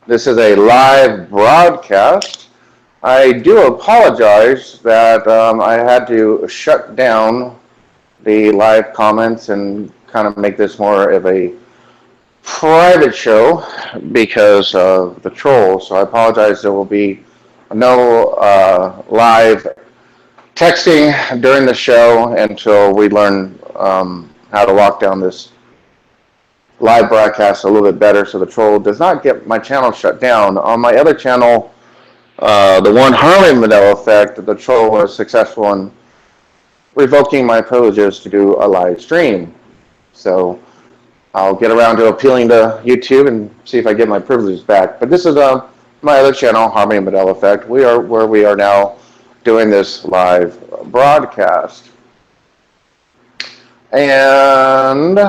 This is a live broadcast. I do apologize that I had to shut down the live comments and kind of make this more of a private show because of the trolls. So I apologize. There will be no live texting during the show until we learn how to lock down this live broadcast a little bit better so the troll does not get my channel shut down. On my other channel, the one Harley Mandela effect, the troll was successful in revoking my privileges to do a live stream. So I'll get around to appealing to YouTube and see if I get my privileges back. But this is my other channel, Harmony Mandela Effect. We are where we are now doing this live broadcast. And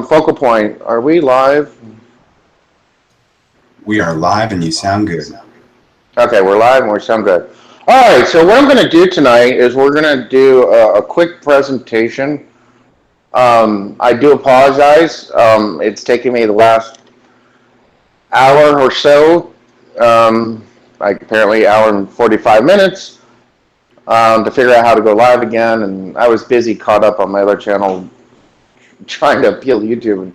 focal point, are we live? We are live and you sound good. Okay, we're live and we sound good. All right, so what I'm going to do tonight is we're going to do a quick presentation. I do apologize. It's taken me the last hour or so, like apparently hour and 45 minutes, to figure out how to go live again. And I was busy caught up on my other channel trying to appeal to YouTube and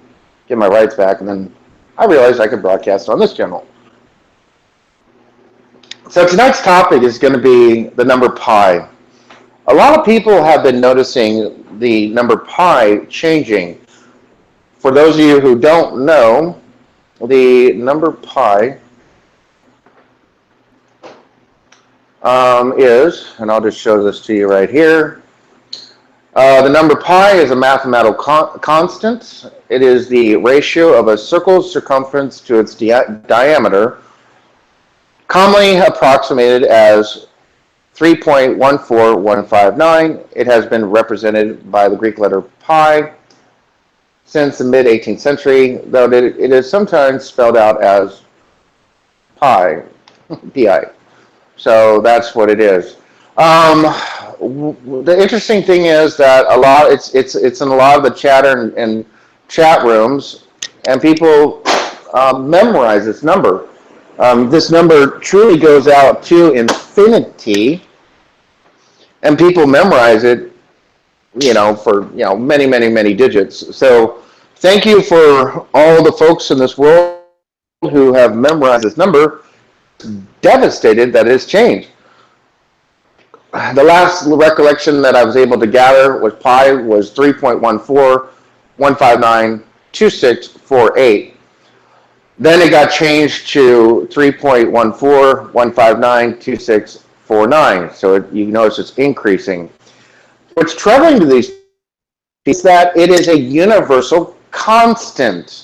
get my rights back. And then I realized I could broadcast on this channel. So tonight's topic is going to be the number pi. A lot of people have been noticing the number pi changing. For those of you who don't know, the number pi is, and I'll just show this to you right here. The number pi is a mathematical constant. It is the ratio of a circle's circumference to its diameter, commonly approximated as 3.14159. It has been represented by the Greek letter pi since the mid-18th century, though it is sometimes spelled out as pi, pi. So that's what it is. The interesting thing is that it's in a lot of the chatter and chat rooms, and people memorize this number. This number truly goes out to infinity, and people memorize it, for many, many, many digits. So thank you for all the folks in this world who have memorized this number. Devastated that it has changed. The last recollection that I was able to gather was pi was 3.141592648. Then it got changed to 3.141592649. So you notice it's increasing. What's troubling to these is that it is a universal constant.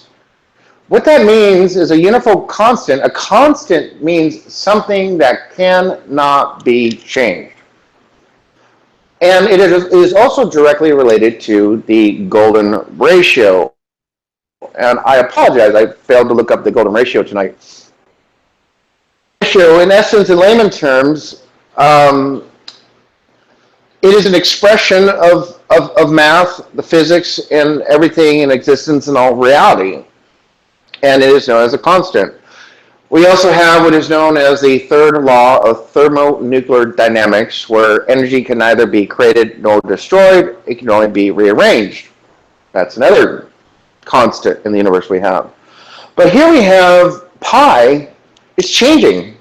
What that means is a universal constant. A constant means something that cannot be changed. And it is also directly related to the golden ratio. And I apologize, I failed to look up the golden ratio tonight. Ratio, in essence, in layman terms, it is an expression of math, the physics, and everything in existence and all reality. And it is known as a constant. We also have what is known as the third law of thermonuclear dynamics, where energy can neither be created nor destroyed, it can only be rearranged. That's another constant in the universe we have. But here we have pi is changing.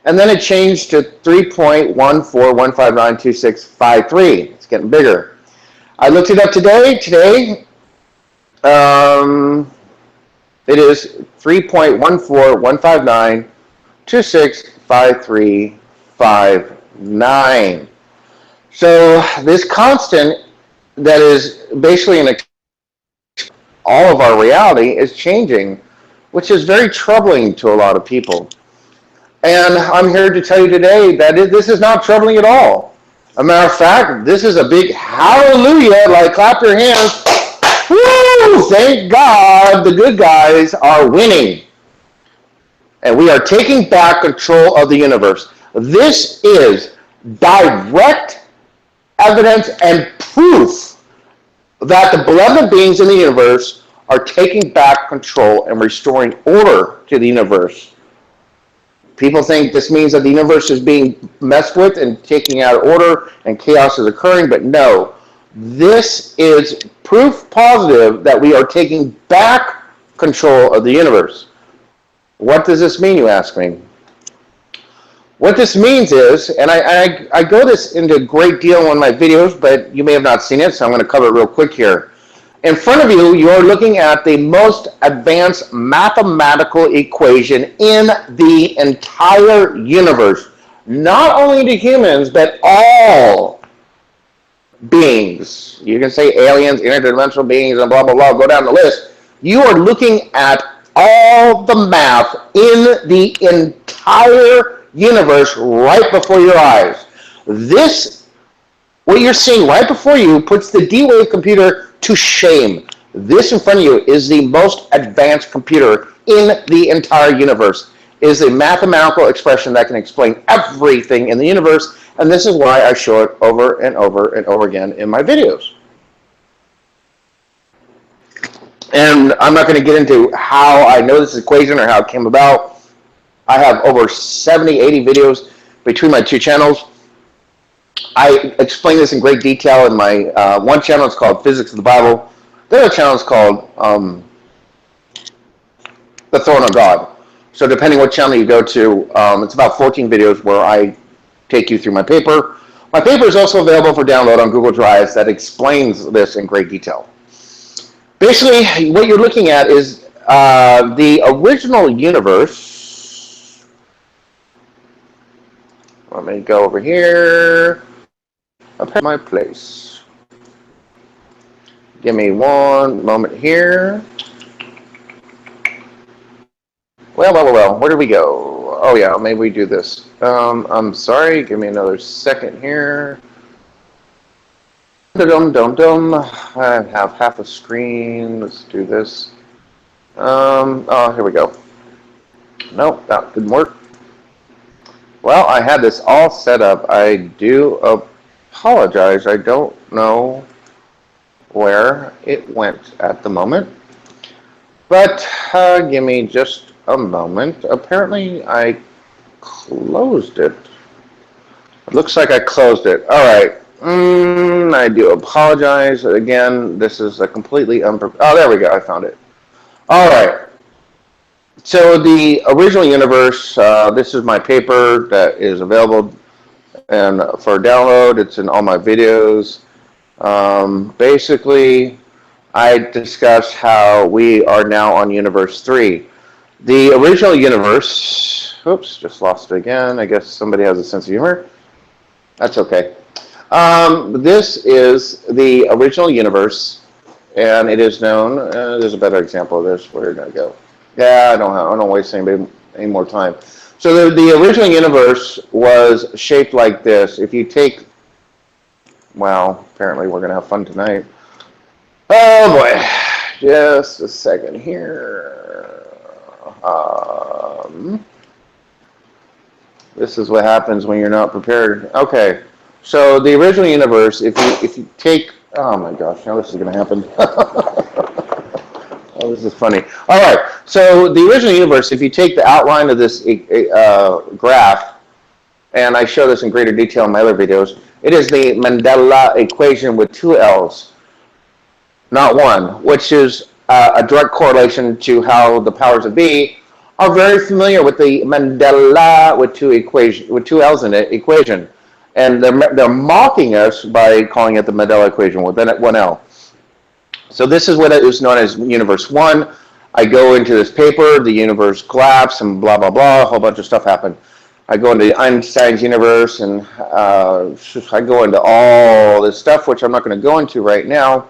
And then it changed to 3.141592653. It's getting bigger. I looked it up today. It is 3.14159265359. So this constant that is basically all of our reality is changing, which is very troubling to a lot of people. And I'm here to tell you today that this is not troubling at all. As a matter of fact, this is a big hallelujah, like clap your hands. Woo! Thank God the good guys are winning. And we are taking back control of the universe. This is direct evidence and proof that the beloved beings in the universe are taking back control and restoring order to the universe. People think this means that the universe is being messed with and taking out of order and chaos is occurring, but no. This is proof positive that we are taking back control of the universe. What does this mean, you ask me? What this means is, and I go this into a great deal in one of my videos, but you may have not seen it, so I'm going to cover it real quick here. In front of you, you're looking at the most advanced mathematical equation in the entire universe. Not only to humans, but all beings. You can say aliens, interdimensional beings, and blah, blah, blah. Go down the list. You are looking at all the math in the entire universe right before your eyes. This, what you're seeing right before you, puts the D-Wave computer to shame. This in front of you is the most advanced computer in the entire universe. It is a mathematical expression that can explain everything in the universe, and this is why I show it over and over and over again in my videos. And I'm not going to get into how I know this equation or how it came about. I have over 70, 80 videos between my two channels. I explain this in great detail in my one channel. It's called Physics of the Bible. The other channel is called The Throne of God. So depending what channel you go to, it's about 14 videos where I take you through my paper. My paper is also available for download on Google Drive that explains this in great detail. Basically, what you're looking at is the original universe. Let me go over here. Up at my place. Give me one moment here. Well, where did we go? Oh yeah, maybe we do this. I'm sorry, give me another second here. I have half a screen. Let's do this. Oh, here we go. Nope, that didn't work. Well, I had this all set up. I do apologize. I don't know where it went at the moment. But give me just a moment. Apparently, I closed it. It looks like I closed it. All right. I do apologize. Again, this is a completely unprepared. Oh, there we go. I found it. All right. So the original universe, this is my paper that is available and for download. It's in all my videos. Basically, I discuss how we are now on universe 3. The original universe, oops, just lost it again. I guess somebody has a sense of humor. That's okay. This is the original universe, and it is known, there's a better example of this. Where did I go? Yeah, I don't waste any more time. So the original universe was shaped like this. If you take, well, apparently we're going to have fun tonight. Oh boy, just a second here. This is what happens when you're not prepared. Okay, so the original universe, if you take, oh my gosh, now this is going to happen. Oh, this is funny. All right, so the original universe, if you take the outline of this graph, and I show this in greater detail in my other videos, it is the Mandela equation with 2 L's, not one, which is a direct correlation to how the powers that be are very familiar with the Mandela with 2 L's in it equation, and they're mocking us by calling it the Mandela equation with 1 L. So this is what is known as Universe 1. I go into this paper, the universe collapsed, and blah, blah, blah, a whole bunch of stuff happened. I go into Einstein's universe, and I go into all this stuff, which I'm not going to go into right now.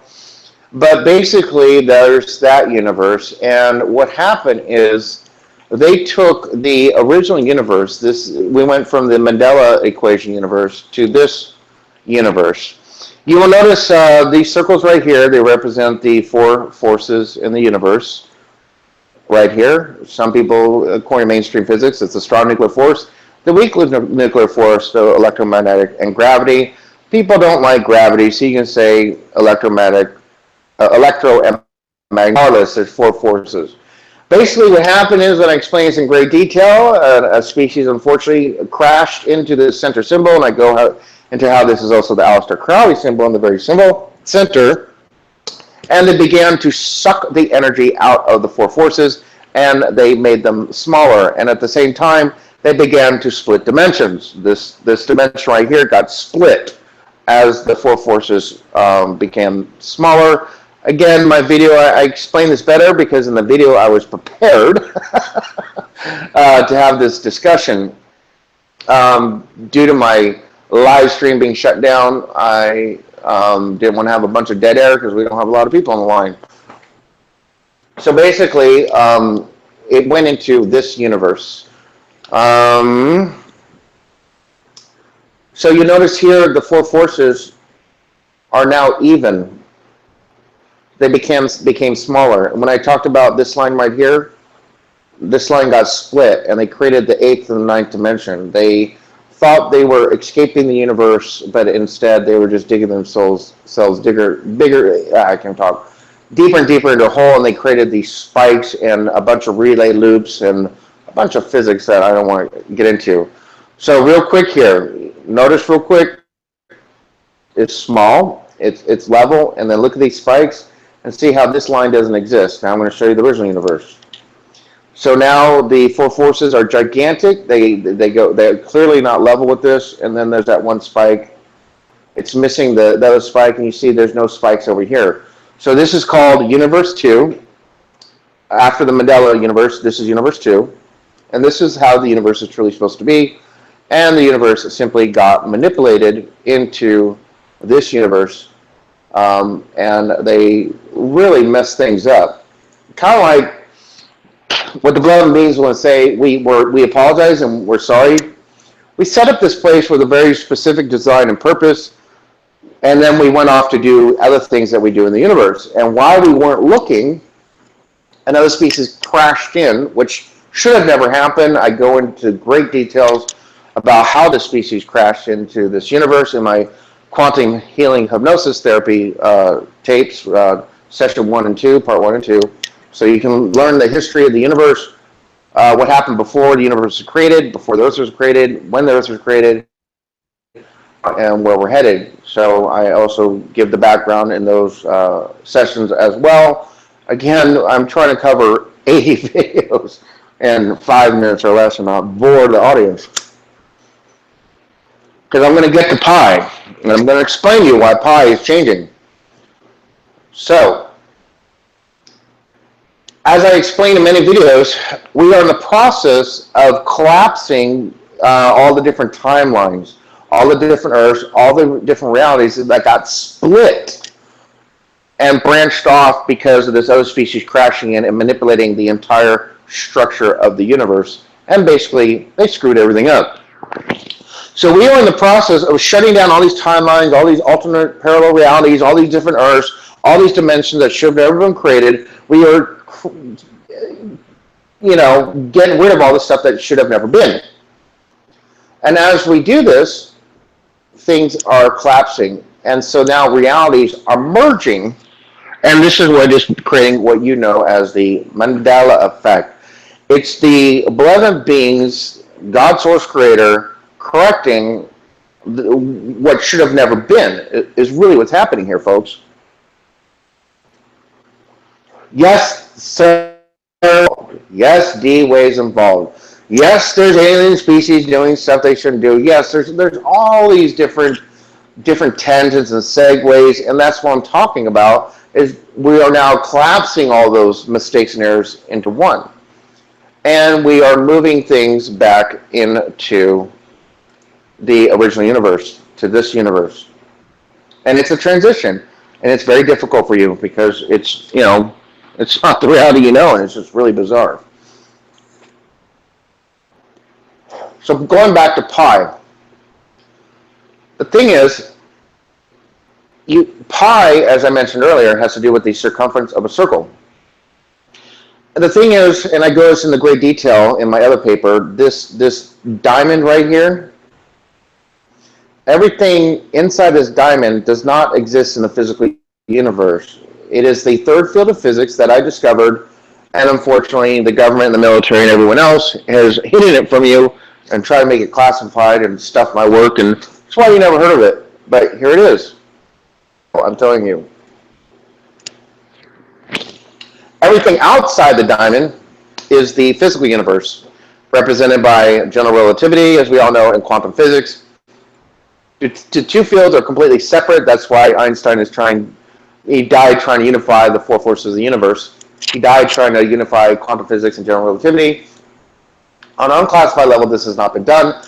But basically, there's that universe, and what happened is they took the original universe, we went from the Mandela equation universe to this universe. You will notice these circles right here, they represent the 4 forces in the universe. Right here, some people, according to mainstream physics, it's the strong nuclear force, the weak nuclear force, the electromagnetic, and gravity. People don't like gravity, so you can say electro and regardless, there's four forces. Basically, what happened is, and I explain this in great detail, a species unfortunately crashed into the center symbol, and I go into how this is also the Aleister Crowley symbol in the very symbol center, and they began to suck the energy out of the four forces, and they made them smaller, and at the same time, they began to split dimensions. This dimension right here got split as the four forces became smaller. Again, my video, I explain this better because in the video I was prepared to have this discussion. Due to my live stream being shut down, I didn't want to have a bunch of dead air because we don't have a lot of people on the line. So basically, it went into this universe. So you notice here the four forces are now even. They became smaller. When I talked about this line right here, this line got split, and they created the 8th and the 9th dimension. They thought they were escaping the universe, but instead they were just digging themselves deeper and deeper into a hole, and they created these spikes and a bunch of relay loops and a bunch of physics that I don't want to get into. So real quick here, notice real quick, it's small, it's level, and then look at these spikes and see how this line doesn't exist. Now I'm going to show you the original universe. So now the four forces are gigantic. They're clearly not level with this, and then there's that one spike. It's missing the other spike, and you see there's no spikes over here. So this is called Universe 2. After the Mandela universe, this is Universe 2. And this is how the universe is truly supposed to be. And the universe simply got manipulated into this universe. And they really messed things up. Kind of like what the beloved beings want to say, we apologize and we're sorry. We set up this place with a very specific design and purpose, and then we went off to do other things that we do in the universe. And while we weren't looking, another species crashed in, which should have never happened. I go into great details about how the species crashed into this universe in my quantum healing hypnosis therapy tapes, session 1 and 2, part 1 and 2. So you can learn the history of the universe, what happened before the universe was created, before the Earth was created, when the Earth was created, and where we're headed. So I also give the background in those sessions as well. Again, I'm trying to cover 80 videos in 5 minutes or less and not bore the audience. Because I'm going to get to pi, and I'm going to explain to you why pi is changing. So, as I explained in many videos, we are in the process of collapsing all the different timelines, all the different Earths, all the different realities that got split and branched off because of this other species crashing in and manipulating the entire structure of the universe. And basically, they screwed everything up. So we are in the process of shutting down all these timelines, all these alternate parallel realities, all these different Earths, all these dimensions that should have never been created. We are, getting rid of all the stuff that should have never been. And as we do this, things are collapsing. And so now realities are merging. And this is what is creating what you know as the Mandela effect. It's the benevolent beings, God source creator, correcting what should have never been is really what's happening here, folks. Yes, sir. Yes, D waves involved. Yes, there's alien species doing stuff they shouldn't do. Yes, there's all these different tangents and segues, and that's what I'm talking about. Is we are now collapsing all those mistakes and errors into one, and we are moving things back into the original universe, to this universe. And it's a transition, and it's very difficult for you because it's, it's not the reality you know, and it's just really bizarre. So going back to pi, the thing is, pi, as I mentioned earlier, has to do with the circumference of a circle. And the thing is, and I go this into great detail in my other paper, this diamond right here, everything inside this diamond does not exist in the physical universe. It is the third field of physics that I discovered, and unfortunately the government and the military and everyone else has hidden it from you and tried to make it classified and stuff my work, and that's why you never heard of it. But here it is. I'm telling you. Everything outside the diamond is the physical universe, represented by general relativity, as we all know, and quantum physics. The two fields are completely separate. That's why Einstein he died trying to unify the four forces of the universe. He died trying to unify quantum physics and general relativity. On an unclassified level, this has not been done.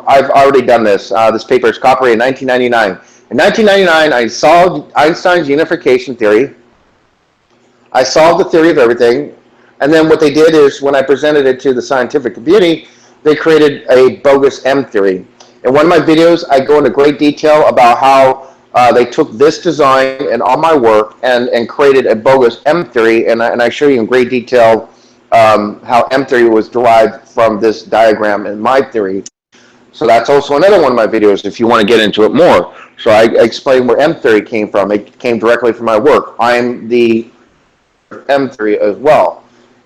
I've already done this. This paper is copyrighted in 1999. In 1999, I solved Einstein's unification theory. I solved the theory of everything, and then what they did is, when I presented it to the scientific community, they created a bogus M theory. In one of my videos, I go into great detail about how they took this design and all my work and created a bogus M theory, and I show you in great detail how M theory was derived from this diagram in my theory. So that's also another one of my videos if you want to get into it more. So I explain where M theory came from. It came directly from my work. I'm the M theory as well.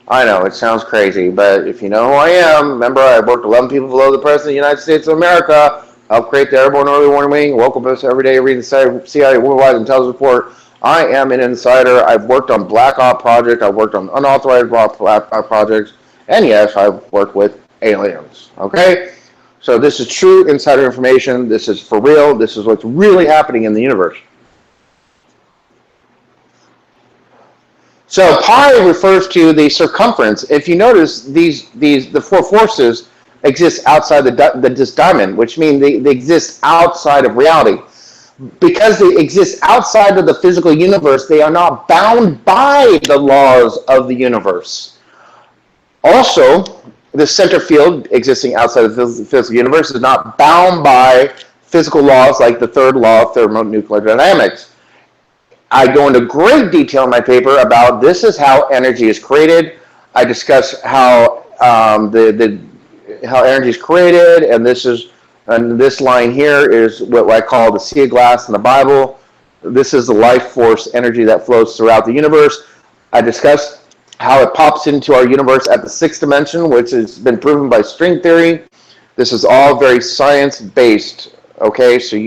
I know, it sounds crazy, but if you know who I am, remember I worked 11 people below the President of the United States of America, helped create the Airborne Early Warning Wing, woke up every day, read the CIA Worldwide Intelligence Report. I am an insider. I've worked on Black Ops projects, I've worked on unauthorized projects, and yes, I've worked with aliens, okay? So this is true insider information. This is for real. This is what's really happening in the universe. So pi refers to the circumference. If you notice, the four forces exist outside this diamond, which means they exist outside of reality. Because they exist outside of the physical universe, they are not bound by the laws of the universe. Also, the center field existing outside of the physical universe is not bound by physical laws like the third law of thermonuclear dynamics. I go into great detail in my paper about this is how energy is created. I discuss how how energy is created, and this line here is what I call the sea of glass in the Bible. This is the life force energy that flows throughout the universe. I discuss how it pops into our universe at the sixth dimension, which has been proven by string theory. This is all very science-based. Okay, so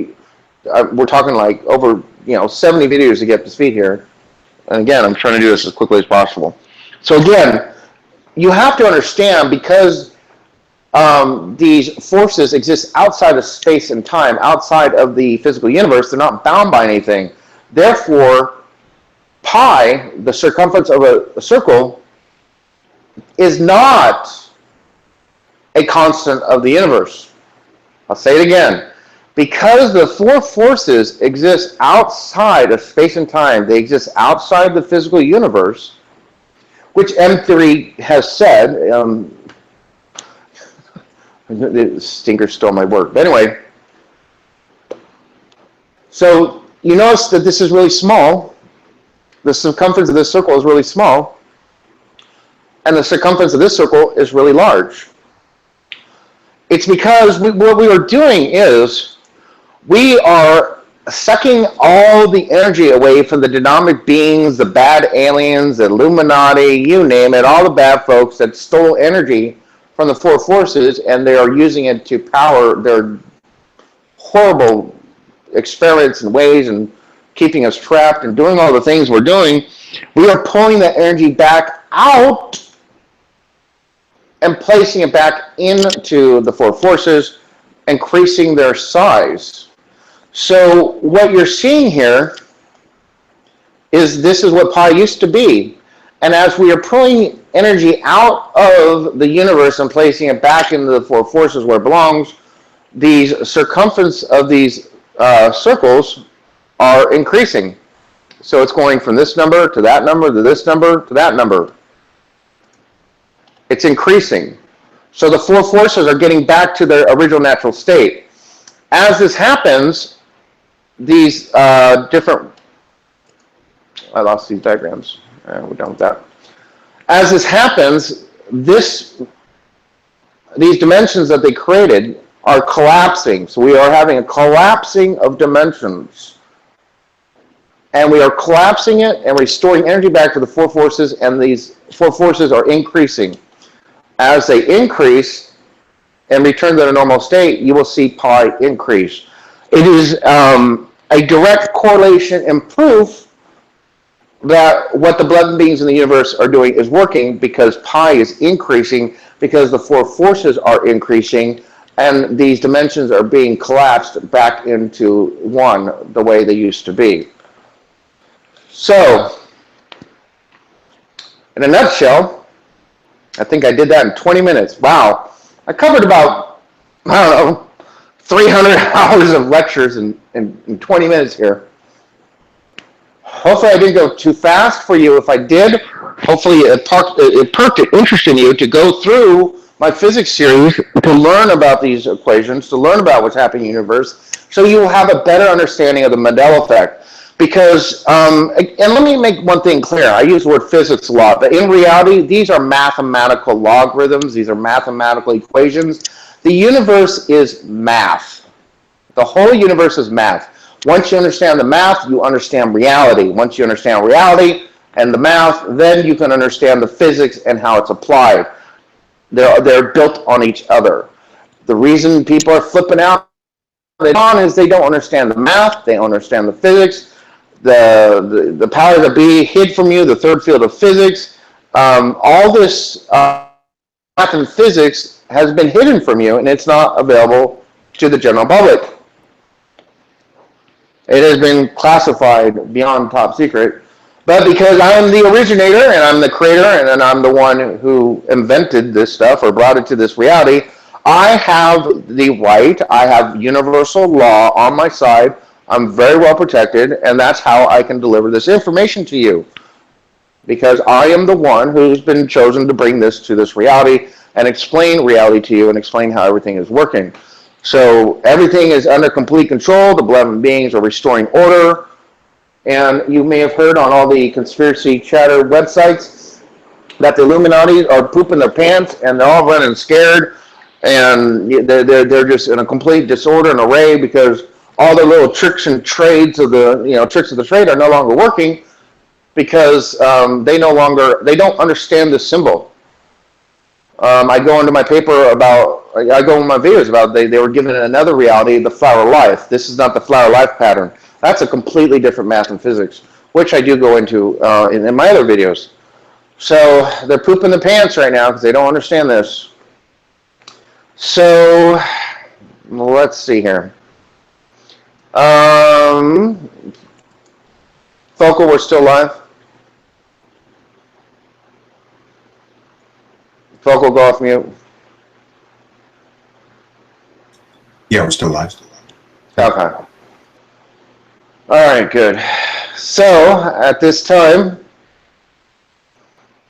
we're talking like over 70 videos to get up to speed here. And again, I'm trying to do this as quickly as possible. So again, you have to understand, because these forces exist outside of space and time, outside of the physical universe, they're not bound by anything. Therefore, pi, the circumference of a circle, is not a constant of the universe. I'll say it again. Because the four forces exist outside of space and time, they exist outside the physical universe, which M theory has said. The stinker stole my work. But anyway, so you notice that this is really small. The circumference of this circle is really small, and the circumference of this circle is really large. It's because what we are doing is we are sucking all the energy away from the demonic beings, the bad aliens, the Illuminati, you name it, all the bad folks that stole energy from the four forces, and they are using it to power their horrible experiments and ways and keeping us trapped and doing all the things we're doing. We are pulling that energy back out and placing it back into the four forces, increasing their size. So what you're seeing here is this is what pi used to be. And as we are pulling energy out of the universe and placing it back into the four forces where it belongs, the circumference of these circles are increasing. So it's going from this number to that number to this number to that number. It's increasing. So the four forces are getting back to their original natural state. As this happens, these different... I lost these diagrams. We're done with that. As this happens, these dimensions that they created are collapsing. So we are having a collapsing of dimensions. and we are collapsing it and restoring energy back to the four forces, and these four forces are increasing. As they increase and return to the normal state, you will see pi increase. It is a direct correlation and proof that what the blood beings in the universe are doing is working, because pi is increasing, because the four forces are increasing, and these dimensions are being collapsed back into one the way they used to be. So, in a nutshell, I think I did that in 20 minutes. Wow. I covered about, I don't know, 300 hours of lectures in 20 minutes here. Hopefully I didn't go too fast for you. If I did, hopefully it perked it interest in you to go through my physics series to learn about these equations, to learn about what's happening in the universe, so you will have a better understanding of the Mandela effect. Because, and let me make one thing clear, I use the word physics a lot, but in reality, these are mathematical logarithms, these are mathematical equations. The universe is math. The whole universe is math. Once you understand the math, you understand reality. Once you understand reality and the math, then you can understand the physics and how it's applied. They're built on each other. The reason people are flipping out is they don't understand the math, they don't understand the physics, the power that be hid from you, the third field of physics. All this math and physics has been hidden from you, and it's not available to the general public. It has been classified beyond top secret. But because I'm the originator and I'm the creator and I'm the one who invented this stuff or brought it to this reality, I have the right, I have universal law on my side. I'm very well protected, and that's how I can deliver this information to you. Because I am the one who's been chosen to bring this to this reality and explain reality to you and explain how everything is working. So everything is under complete control. The benevolent beings are restoring order. And you may have heard on all the conspiracy chatter websites that the Illuminati are pooping their pants and they're all running scared. And they're just in a complete disorder and array because all their little tricks and trades of the, tricks of the trade are no longer working because they don't understand the symbol. I go into my paper about, I go in my videos about they were given another reality, the flower life. This is not the flower life pattern. That's a completely different math and physics, which I do go into in my other videos. So they're pooping the pants right now because they don't understand this. So let's see here. Focal, we're still live. Focal, go off mute. Yeah, we're still live. Okay. All right, good. So at this time,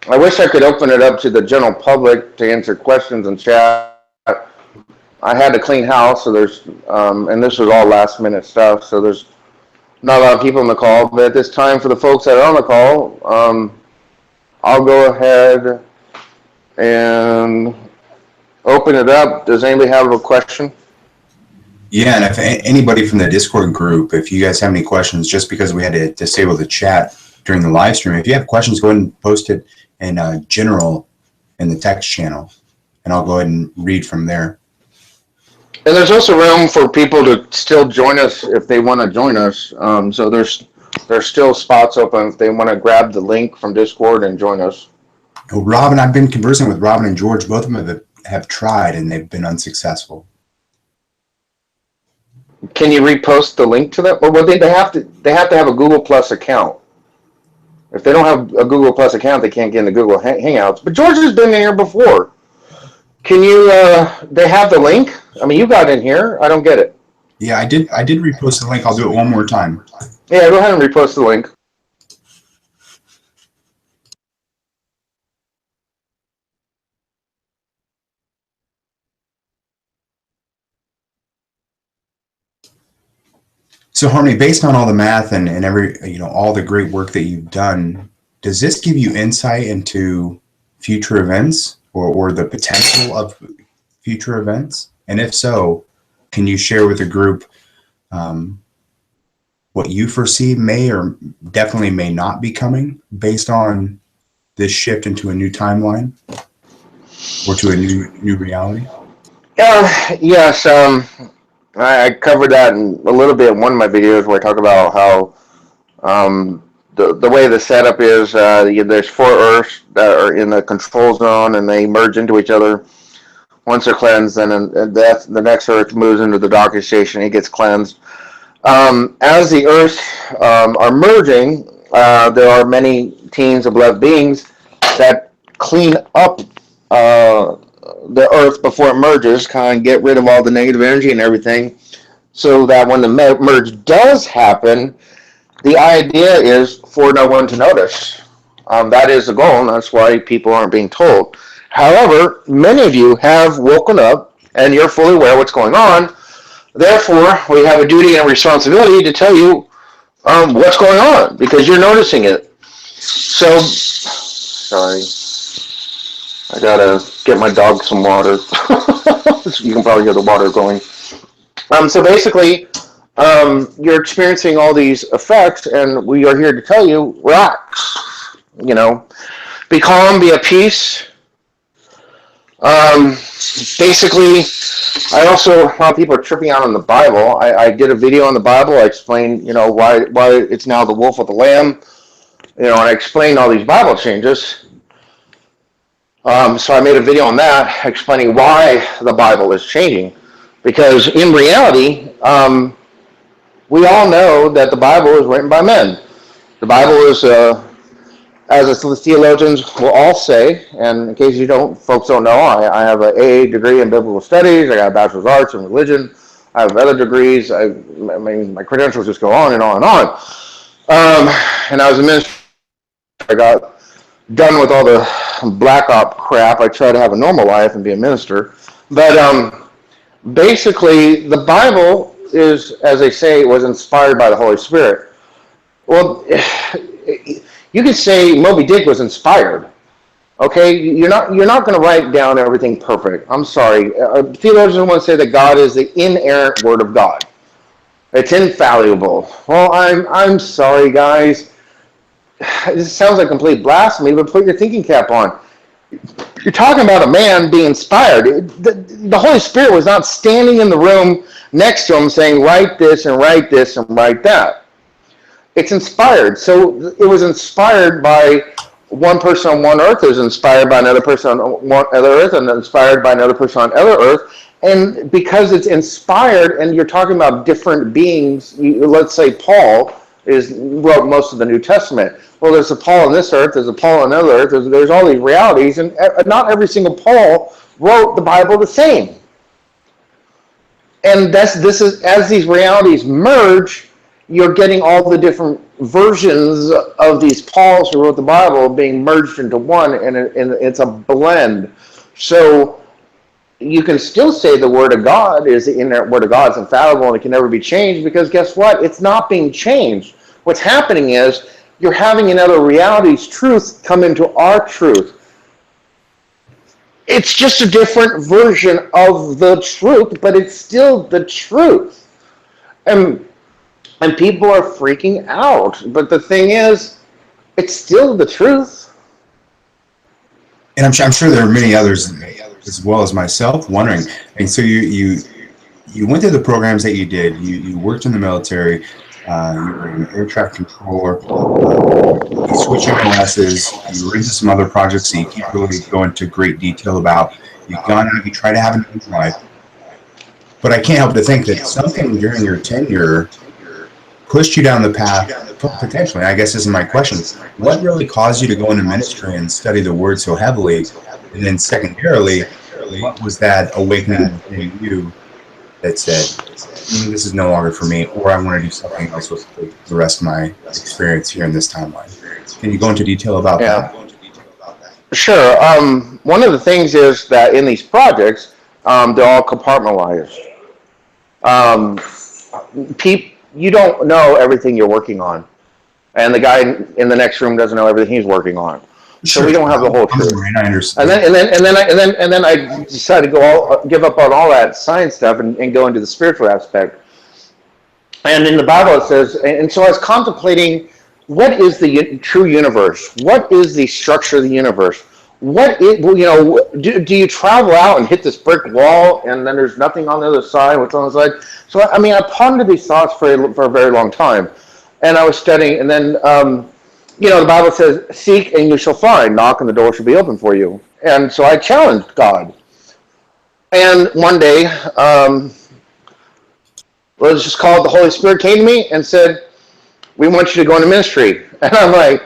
I wish I could open it up to the general public to answer questions and chat. I had to clean house, so there's, and this was all last minute stuff, so there's not a lot of people on the call. But at this time, for the folks that are on the call, I'll go ahead and open it up. Does anybody have a question? Yeah, and if anybody from the Discord group, if you guys have any questions, just because we had to disable the chat during the live stream, if you have questions, go ahead and post it in general in the text channel, and I'll go ahead and read from there. And there's also room for people to still join us if they want to join us. So there's still spots open if they want to grab the link from Discord and join us. Well, Robin, I've been conversing with Robin and George. Both of them have tried, and they've been unsuccessful. Can you repost the link to that? Or well, they have to have a Google Plus account. If they don't have a Google Plus account, they can't get into Google Hangouts. But George has been in here before. Can you? They have the link. I mean, you got in here. I don't get it. Yeah, I did repost the link. I'll do it one more time. Yeah, go ahead and repost the link. So, Harmony, based on all the math and all the great work that you've done, does this give you insight into future events or the potential of future events? And if so, can you share with the group what what you foresee may or definitely may not be coming based on this shift into a new timeline or to a new reality? Yes. I covered that in a little bit in one of my videos where I talk about how the way the setup is. There's four Earths that are in the control zone, and they merge into each other. Once they're cleansed, then the next Earth moves into the docking station. It gets cleansed. As the Earths are merging, there are many teams of beloved beings that clean up the Earth before it merges, kind of get rid of all the negative energy and everything, so that when the merge does happen, the idea is for no one to notice. That is the goal, and that's why people aren't being told. However, many of you have woken up, and you're fully aware of what's going on. Therefore, we have a duty and a responsibility to tell you what's going on, because you're noticing it. So, sorry, I gotta get my dog some water. You can probably hear the water going. So basically, you're experiencing all these effects, and we are here to tell you, relax. Be calm, be at peace. Basically, I also, a lot of people are tripping out on the Bible. I did a video on the Bible. I explained, why it's now the wolf with the lamb. And I explained all these Bible changes. So I made a video on that, explaining why the Bible is changing. Because in reality, we all know that the Bible is written by men. The Bible is, as the theologians will all say, and in case folks don't know, I have an AA degree in biblical studies. I got a bachelor's of arts in religion. I have other degrees. My credentials just go on and on and on. And I was a minister. I got done with all the black op crap. I try to have a normal life and be a minister. But basically, the Bible is, as they say, was inspired by the Holy Spirit. Well, you could say Moby Dick was inspired. Okay, you're not going to write down everything perfect. I'm sorry. Theologians want to say that God is the inerrant Word of God. It's infallible. Well, I'm sorry, guys. This sounds like complete blasphemy, but put your thinking cap on. You're talking about a man being inspired. The Holy Spirit was not standing in the room next to him saying, write this and write this and write that. It's inspired. So it was inspired by one person on one earth, is inspired by another person on one other earth, and inspired by another person on other earth. And because it's inspired, and you're talking about different beings, let's say Paul wrote most of the New Testament. Well, there's a Paul on this earth, there's a Paul on another earth, there's all these realities, and not every single Paul wrote the Bible the same. And this is, as these realities merge, you're getting all the different versions of these Pauls who wrote the Bible being merged into one, and it's a blend. So you can still say the Word of God is the inerrant Word of God. It's infallible and it can never be changed, because guess what? It's not being changed. What's happening is you're having another reality's truth come into our truth. It's just a different version of the truth, but it's still the truth. And people are freaking out. But the thing is, it's still the truth. And I'm sure there are many others as well as myself wondering. And so you went through the programs that you did. You worked in the military. You were an air traffic controller. You switched MOSs. You were into some other projects that you can't really go into great detail about. You've gone out. You try to have a new life. But I can't help but think that something during your tenure pushed you down the path, potentially. I guess this is my question. What really caused you to go into ministry and study the Word so heavily? And then secondarily, what was that awakening in you that said, this is no longer for me, or I want to do something else with the rest of my experience here in this timeline? Can you go into detail about that? Sure. One of the things is that in these projects, they're all compartmentalized. You don't know everything you're working on, and the guy in the next room doesn't know everything he's working on. Sure. So we don't have the whole truth. I understand. And then I decided to give up on all that science stuff and go into the spiritual aspect. And in the Bible it says, and so I was contemplating, what is the true universe? What is the structure of the universe? What is, do you travel out and hit this brick wall and then there's nothing on the other side? What's on the side? So, I mean, I pondered these thoughts for a very long time. And I was studying, and then, the Bible says, seek and you shall find, knock and the door shall be open for you. And so I challenged God. And one day, let's just call it the Holy Spirit came to me and said, we want you to go into ministry. And I'm like,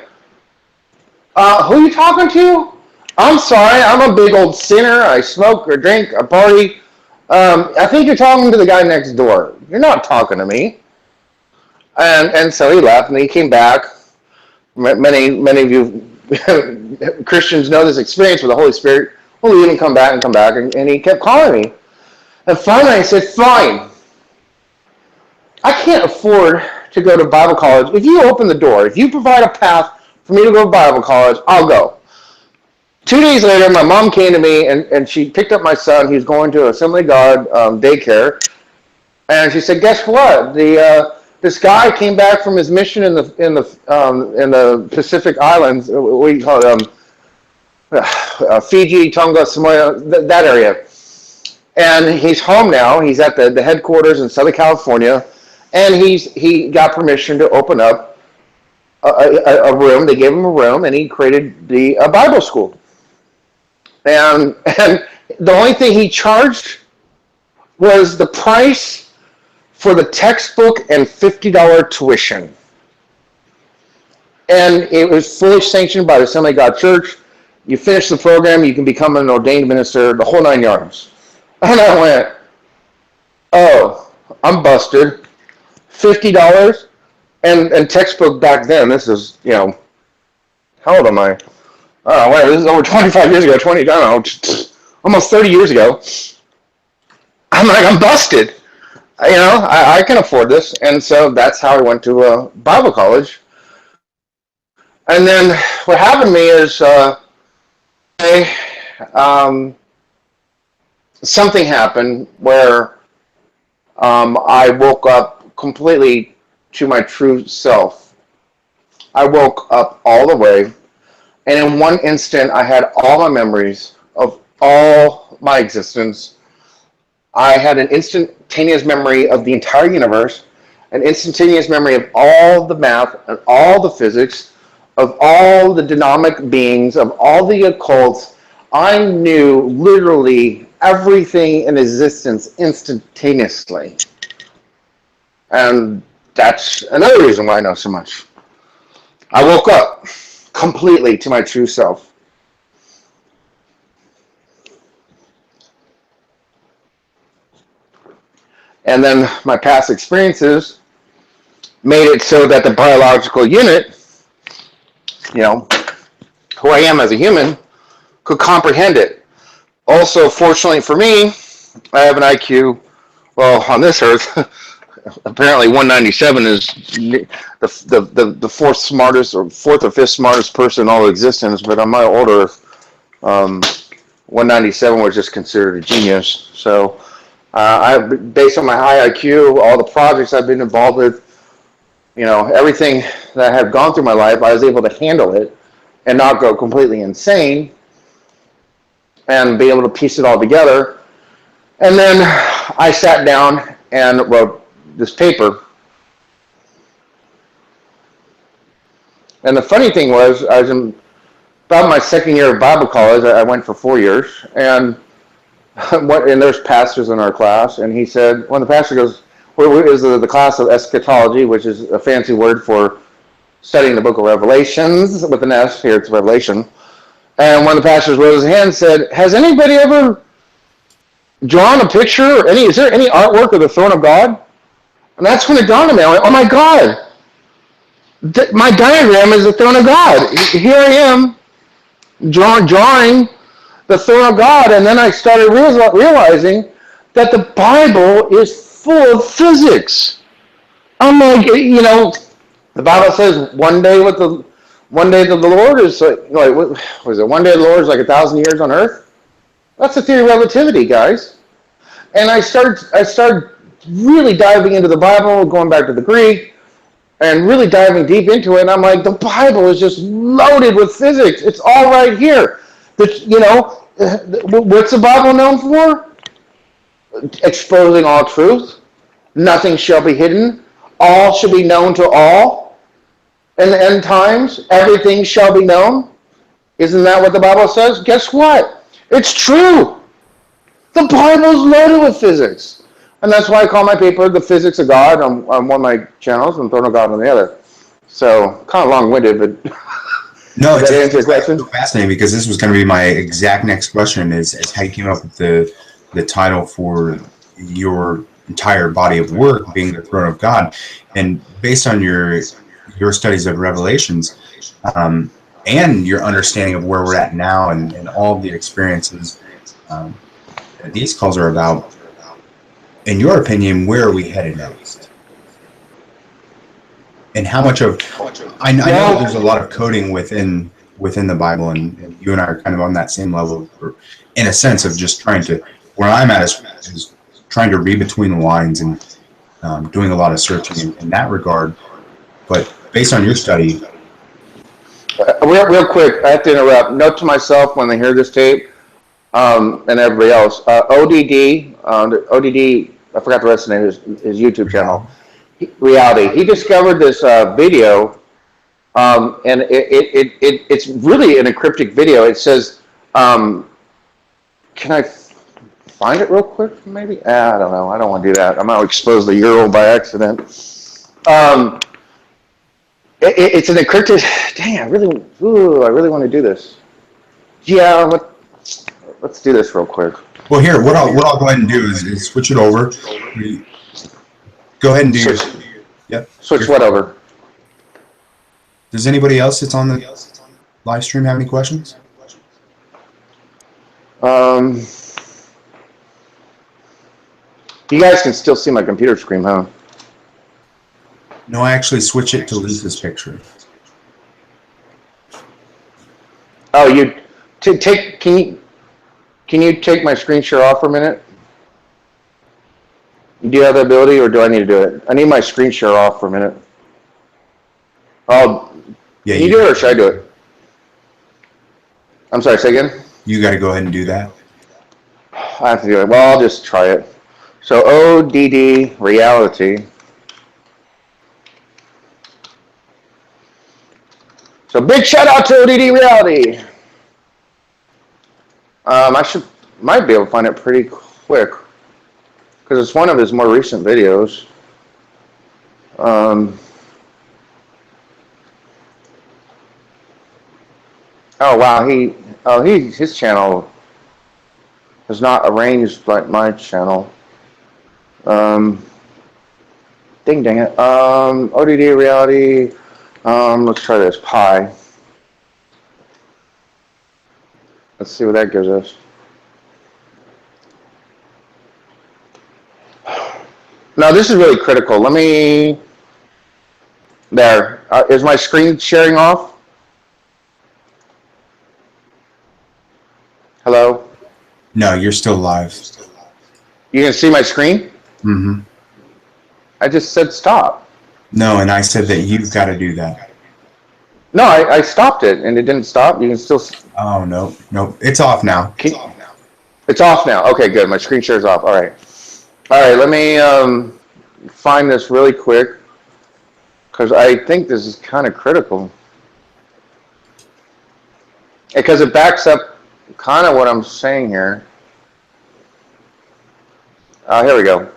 who are you talking to? I'm sorry, I'm a big old sinner. I smoke or drink or party. I think you're talking to the guy next door. You're not talking to me. And so he left, and he came back. Many of you Christians know this experience with the Holy Spirit. Will leave and come back, and he kept calling me. And finally I said, fine. I can't afford to go to Bible college. If you open the door, if you provide a path for me to go to Bible college, I'll go. 2 days later, my mom came to me, and she picked up my son. He was going to Assembly of God daycare. And she said, guess what? This guy came back from his mission in the Pacific Islands. We call it Fiji, Tonga, Samoa, that area. And he's home now. He's at the headquarters in Southern California, and he got permission to open up a room. They gave him a room, and he created a Bible school. And the only thing he charged was the price for the textbook and $50 tuition. And it was fully sanctioned by the Assembly of God Church. You finish the program, you can become an ordained minister, the whole 9 yards. And I went, oh, I'm busted. $50 and textbook back then. This is, how old am I? Oh, wait, this is over 25 years ago, almost 30 years ago. I'm like, I'm busted. I can afford this. And so that's how I went to Bible college. And then what happened to me is something happened where I woke up completely to my true self. I woke up all the way, and in one instant I had all my memories of all my existence. I had an instantaneous memory of the entire universe, an instantaneous memory of all the math and all the physics, of all the dynamic beings, of all the occults. I knew literally everything in existence instantaneously. And that's another reason why I know so much. I woke up completely to my true self. And then my past experiences made it so that the biological unit, who I am as a human, could comprehend it. Also, fortunately for me, I have an IQ, on this earth, apparently 197 is the fourth smartest or fourth or fifth smartest person in all of existence, but on my older 197 was just considered a genius. So based on my high IQ, all the projects I've been involved with, everything that I have gone through my life, I was able to handle it and not go completely insane and be able to piece it all together. And then I sat down and wrote this paper. And the funny thing was, I was in about my second year of Bible college. I went for 4 years, and there's pastors in our class, and he said, when the pastor goes, "What is the class of eschatology," which is a fancy word for studying the book of Revelations with an S, here it's Revelation. And one of the pastors raised his hand and said, "Has anybody ever drawn a picture, is there any artwork of the throne of God?" And that's when it dawned on me. I went, oh my God, my diagram is the throne of God. Here I am drawing the throne of God. And then I started realizing that the Bible is full of physics. I'm like, the Bible says one day of the Lord is what was it? One day of the Lord is like 1,000 years on earth. That's the theory of relativity, guys. And I started really diving into the Bible, going back to the Greek, and really diving deep into it. And I'm like, the Bible is just loaded with physics. It's all right here. What's the Bible known for? Exposing all truth. Nothing shall be hidden. All shall be known to all. In the end times, everything shall be known. Isn't that what the Bible says? Guess what? It's true. The Bible's loaded with physics. And that's why I call my paper The Physics of God on one of my channels and Throne of God on the other. So, kind of long-winded, but No, does that answer your question? It's fascinating because this was going to be my exact next question is how you came up with the title for your entire body of work being the Throne of God. And based on your studies of Revelations and your understanding of where we're at now and all of the experiences that these calls are about, in your opinion, where are we headed next? And how much of I know there's a lot of coding within the Bible, and you and I are kind of on that same level, in a sense of just trying to, where I'm at is trying to read between the lines and doing a lot of searching in that regard. But based on your study, Real quick, I have to interrupt. Note to myself when they hear this tape, and everybody else, ODD, I forgot the rest of the name, his YouTube channel, Reality. He discovered this video, and it's really an cryptic video. It says, can I find it real quick, maybe? I don't know. I don't want to do that. I'm going to expose the URL by accident. It's an encrypted. Dang, I really want to do this. Yeah, let's do this real quick. well, here, what I'll go ahead and do is switch it over. Go ahead and do your. Yep. Switch what over? Does anybody else that's on the live stream have any questions? You guys can still see my computer screen, huh? No, I actually switch it to Lisa's picture. Oh, can you take my screen share off for a minute? Do you have the ability, or do I need to do it? I need my screen share off for a minute. Oh, Yeah, can you do it, or should I do it? I'm sorry, say again? You got to go ahead and do that. I have to do it. Well, I'll just try it. So ODD Reality. So big shout out to ODD Reality. Might be able to find it pretty quick because it's one of his more recent videos. Oh wow, his channel is not arranged like my channel. Dang it. ODD Reality. Let's try this Pi. Let's see what that gives us. Now this is really critical. Let me. There. Is my screen sharing off? Hello? No, you're still live. You can see my screen? Mm-hmm. I just said stop. No, and I said that you've got to do that. No, I stopped it and it didn't stop. You can still. Oh, no. It's off now. It's off now. Okay, good. My screen share's off. All right. Let me find this really quick because I think this is kind of critical. Because it backs up kind of what I'm saying here. Here we go.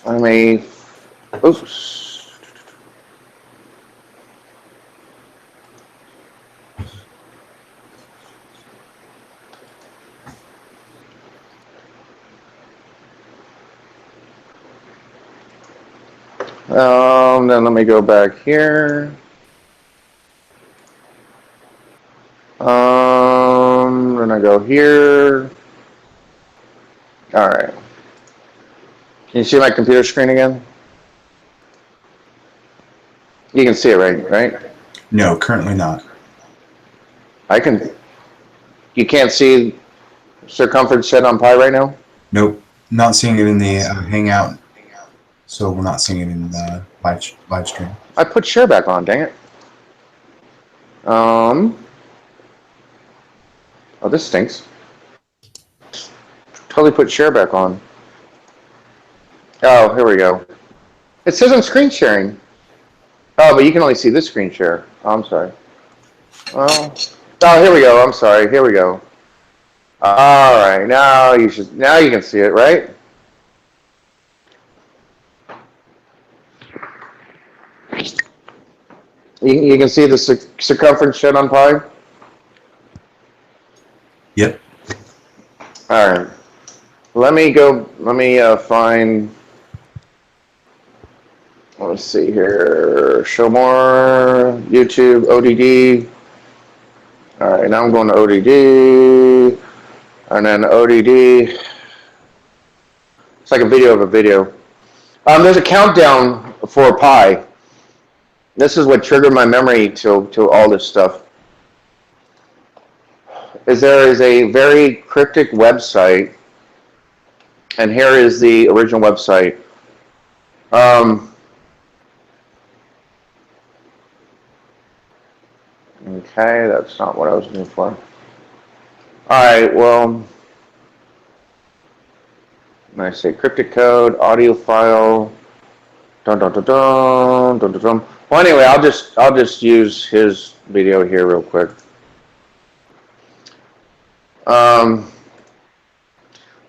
Let me. Oops. Then let me go back here. Then I go here. All right. Can you see my computer screen again? You can see it, right? No, currently not. I can. You can't see circumference shed on pi right now? Nope, not seeing it in the Hangout, so we're not seeing it in the live stream. I put share back on, dang it. Oh, this stinks. Totally put share back on. Oh, here we go. It says I'm screen sharing. Oh, but you can only see this screen share. Oh, I'm sorry. Well, oh, here we go. I'm sorry. Here we go. All right, now you can see it, right? You can see the circumference shed on pi. Yep. All right. Let me find. Let's see here. Show more. YouTube, ODD. All right, now I'm going to ODD. And then ODD. It's like a video of a video. There's a countdown for pi. This is what triggered my memory to all this stuff. There is a very cryptic website, and here is the original website. Okay, that's not what I was looking for. All right, well, when I say cryptic code, audio file, dun dun dun dun dun dun dun. Well, anyway, I'll just use his video here real quick.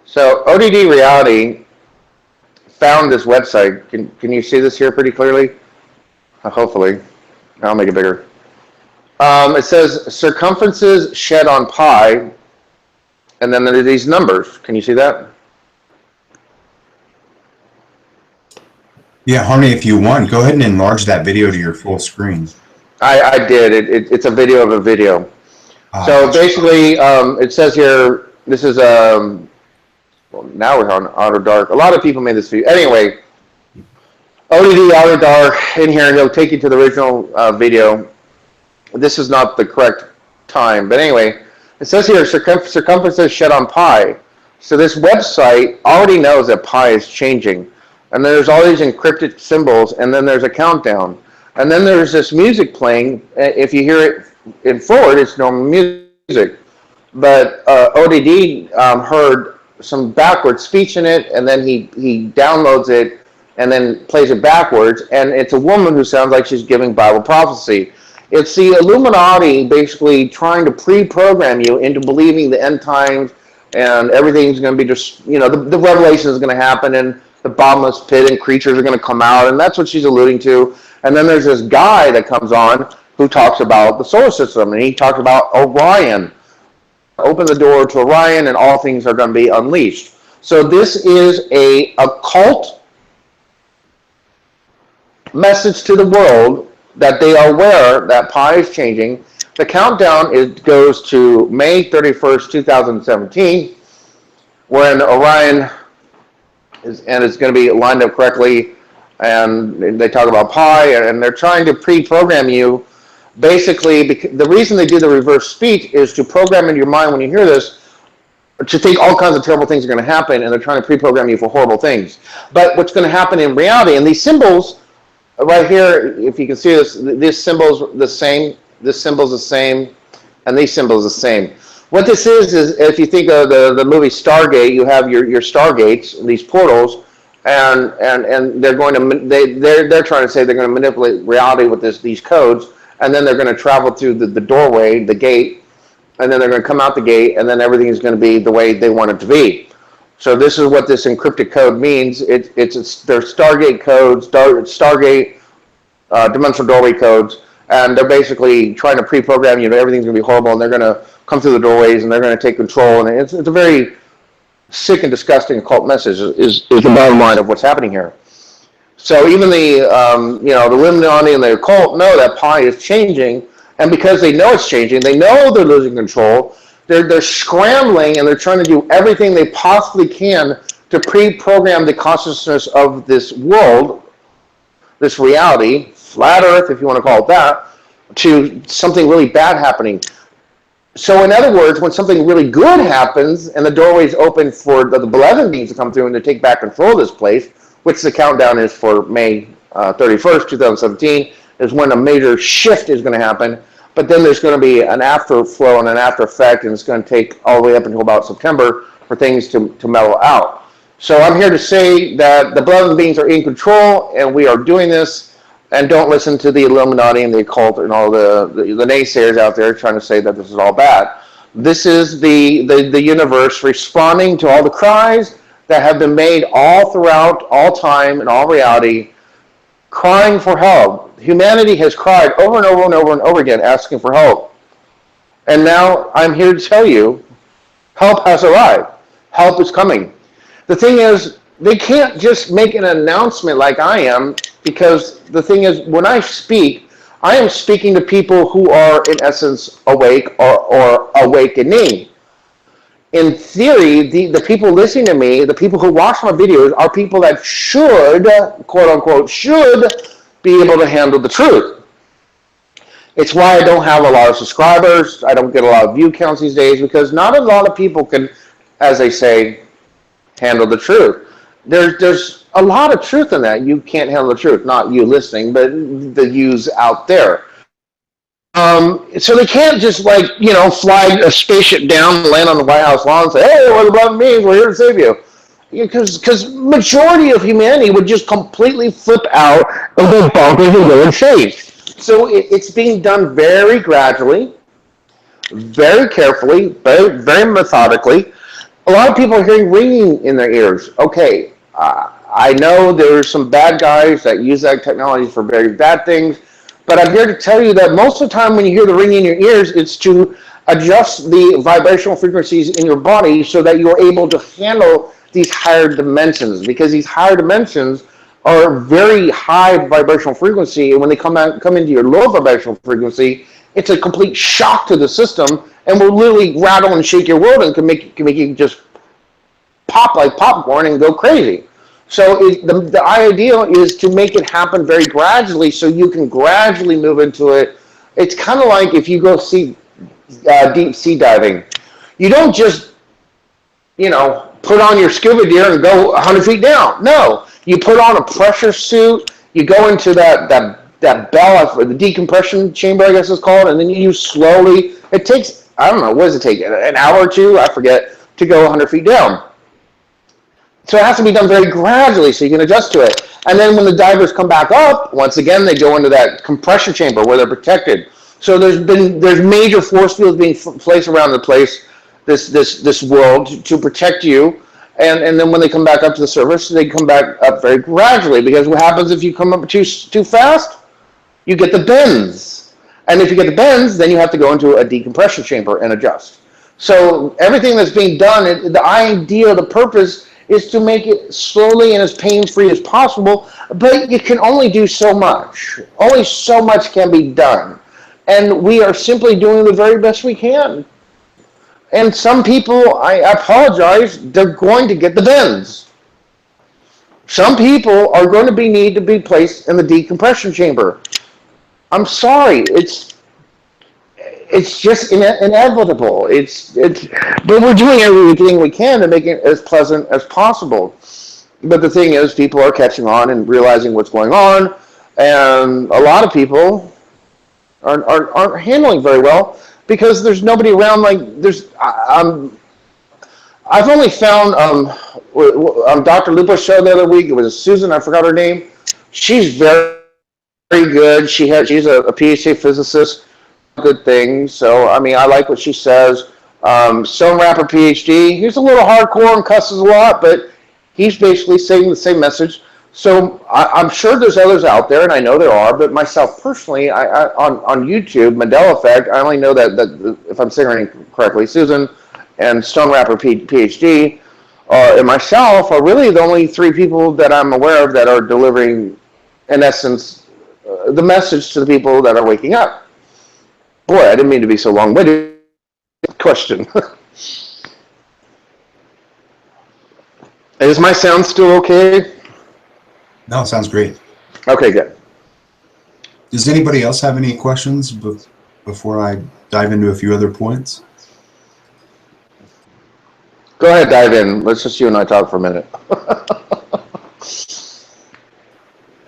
So ODD Reality found this website. Can you see this here pretty clearly? Hopefully, I'll make it bigger. It says circumferences shed on pi, and then there are these numbers. Can you see that? Yeah, Harmony, if you want, go ahead and enlarge that video to your full screen. I did. It's a video of a video. So basically, it says here, this is, well, now we're on Auto Dark. A lot of people made this video. Anyway, ODD Auto Dark in here, and he'll take you to the original video. This is not the correct time. But anyway, it says here, circumferences shed on pi. So this website already knows that pi is changing. And there's all these encrypted symbols, and then there's a countdown. And then there's this music playing. If you hear it in forward, it's normal music. But ODD heard some backward speech in it, and then he downloads it and then plays it backwards. And it's a woman who sounds like she's giving Bible prophecy. It's the Illuminati basically trying to pre-program you into believing the end times and everything's going to be just, the revelation is going to happen and the bottomless pit and creatures are going to come out, and that's what she's alluding to. And then there's this guy that comes on who talks about the solar system, and he talks about Orion. Open the door to Orion, and all things are going to be unleashed. So this is a occult message to the world that they are aware that pi is changing. The countdown goes to May 31st, 2017, when Orion and it's going to be lined up correctly, and they talk about pi, and they're trying to pre-program you. Basically, the reason they do the reverse speech is to program in your mind when you hear this to think all kinds of terrible things are going to happen, and they're trying to pre-program you for horrible things. But what's going to happen in reality, and these symbols right here, if you can see this symbol's the same, this symbol's the same, and these symbols the same. What this is if you think of the movie Stargate, you have your Stargates, these portals, and they're going to they're trying to say they're going to manipulate reality with these codes, and then they're going to travel through the doorway, the gate, and then they're going to come out the gate, and then everything is going to be the way they want it to be. So this is what this encrypted code means. They're Stargate codes, Stargate dimensional doorway codes, and they're basically trying to pre-program you. Everything's going to be horrible, and they're going to come through the doorways, and they're going to take control. And it's a very sick and disgusting occult message. Is the bottom line of what's happening here. So even the Illuminati and the occult know that pi is changing, and because they know it's changing, they know they're losing control. They're scrambling, and they're trying to do everything they possibly can to pre-program the consciousness of this world, this reality, flat Earth, if you want to call it that, to something really bad happening. So in other words, when something really good happens and the doorway is open for the benevolent beings to come through and to take back control of this place, which the countdown is for May 31st, 2017, is when a major shift is going to happen. But then there's going to be an afterflow and an after effect, and it's going to take all the way up until about September for things to mellow out. So I'm here to say that the benevolent beings are in control, and we are doing this. And don't listen to the Illuminati and the occult and all the naysayers out there trying to say that this is all bad. This is the universe responding to all the cries that have been made all throughout, all time, and all reality, crying for help. Humanity has cried over and over and over and over again, asking for help. And now I'm here to tell you, help has arrived. Help is coming. The thing is, they can't just make an announcement like I am, because the thing is, when I speak, I am speaking to people who are, in essence, awake or awakening. In theory, the people listening to me, the people who watch my videos, are people that should, quote unquote, should be able to handle the truth. It's why I don't have a lot of subscribers. I don't get a lot of view counts these days, because not a lot of people can, as they say, handle the truth. There's a lot of truth in that. You can't handle the truth, not you listening, but the yous out there. So they can't just fly a spaceship down and land on the White House lawn and say, "Hey, we're the benevolent beings. We're here to save you." Because majority of humanity would just completely flip out and go bonkers and go insane. So it's being done very gradually, very carefully, very, very methodically. A lot of people are hearing ringing in their ears. Okay, I know there's some bad guys that use that technology for very bad things, but I'm here to tell you that most of the time when you hear the ringing in your ears, it's to adjust the vibrational frequencies in your body so that you're able to handle these higher dimensions, because these higher dimensions are very high vibrational frequency, and when they come into your low vibrational frequency, it's a complete shock to the system, and will literally rattle and shake your world, and can make you just pop like popcorn and go crazy. So the idea is to make it happen very gradually, so you can gradually move into it. It's kind of like if you go see deep sea diving. You don't just put on your scuba gear and go 100 feet down. No, you put on a pressure suit. You go into that bell, the decompression chamber, I guess it's called, and then you slowly. It takes, I don't know, what does it take? An hour or two, I forget, to go 100 feet down. So it has to be done very gradually so you can adjust to it. And then when the divers come back up, once again they go into that compression chamber where they're protected. So there's major force fields being placed around the place, this world, to protect you. And then when they come back up to the surface, they come back up very gradually, because what happens if you come up too fast? You get the bends. And if you get the bends, then you have to go into a decompression chamber and adjust. So everything that's being done, the idea, the purpose is to make it slowly and as pain-free as possible, but you can only do so much. Only so much can be done. And we are simply doing the very best we can. And some people, I apologize, they're going to get the bends. Some people are going to need to be placed in the decompression chamber. I'm sorry, it's just inevitable. But we're doing everything we can to make it as pleasant as possible. But the thing is, people are catching on and realizing what's going on, and a lot of people aren't handling very well, because there's nobody around. I've only found on Dr. Lupa's show the other week. It was Susan, I forgot her name. She's very, very good. She's a PhD physicist. Good things. So I mean, I like what she says. Stone Rapper PhD. He's a little hardcore and cusses a lot, but he's basically saying the same message. So I'm sure there's others out there, and I know there are. But myself personally, on YouTube, Mandela Effect, I only know that if I'm saying her name correctly, Susan and Stone Rapper PhD, and myself are really the only three people that I'm aware of that are delivering, in essence, the message to the people that are waking up. Boy, I didn't mean to be so long-winded. Question. Is my sound still okay? No, it sounds great. Okay, good. Does anybody else have any questions before I dive into a few other points? Go ahead, dive in. Let's just you and I talk for a minute.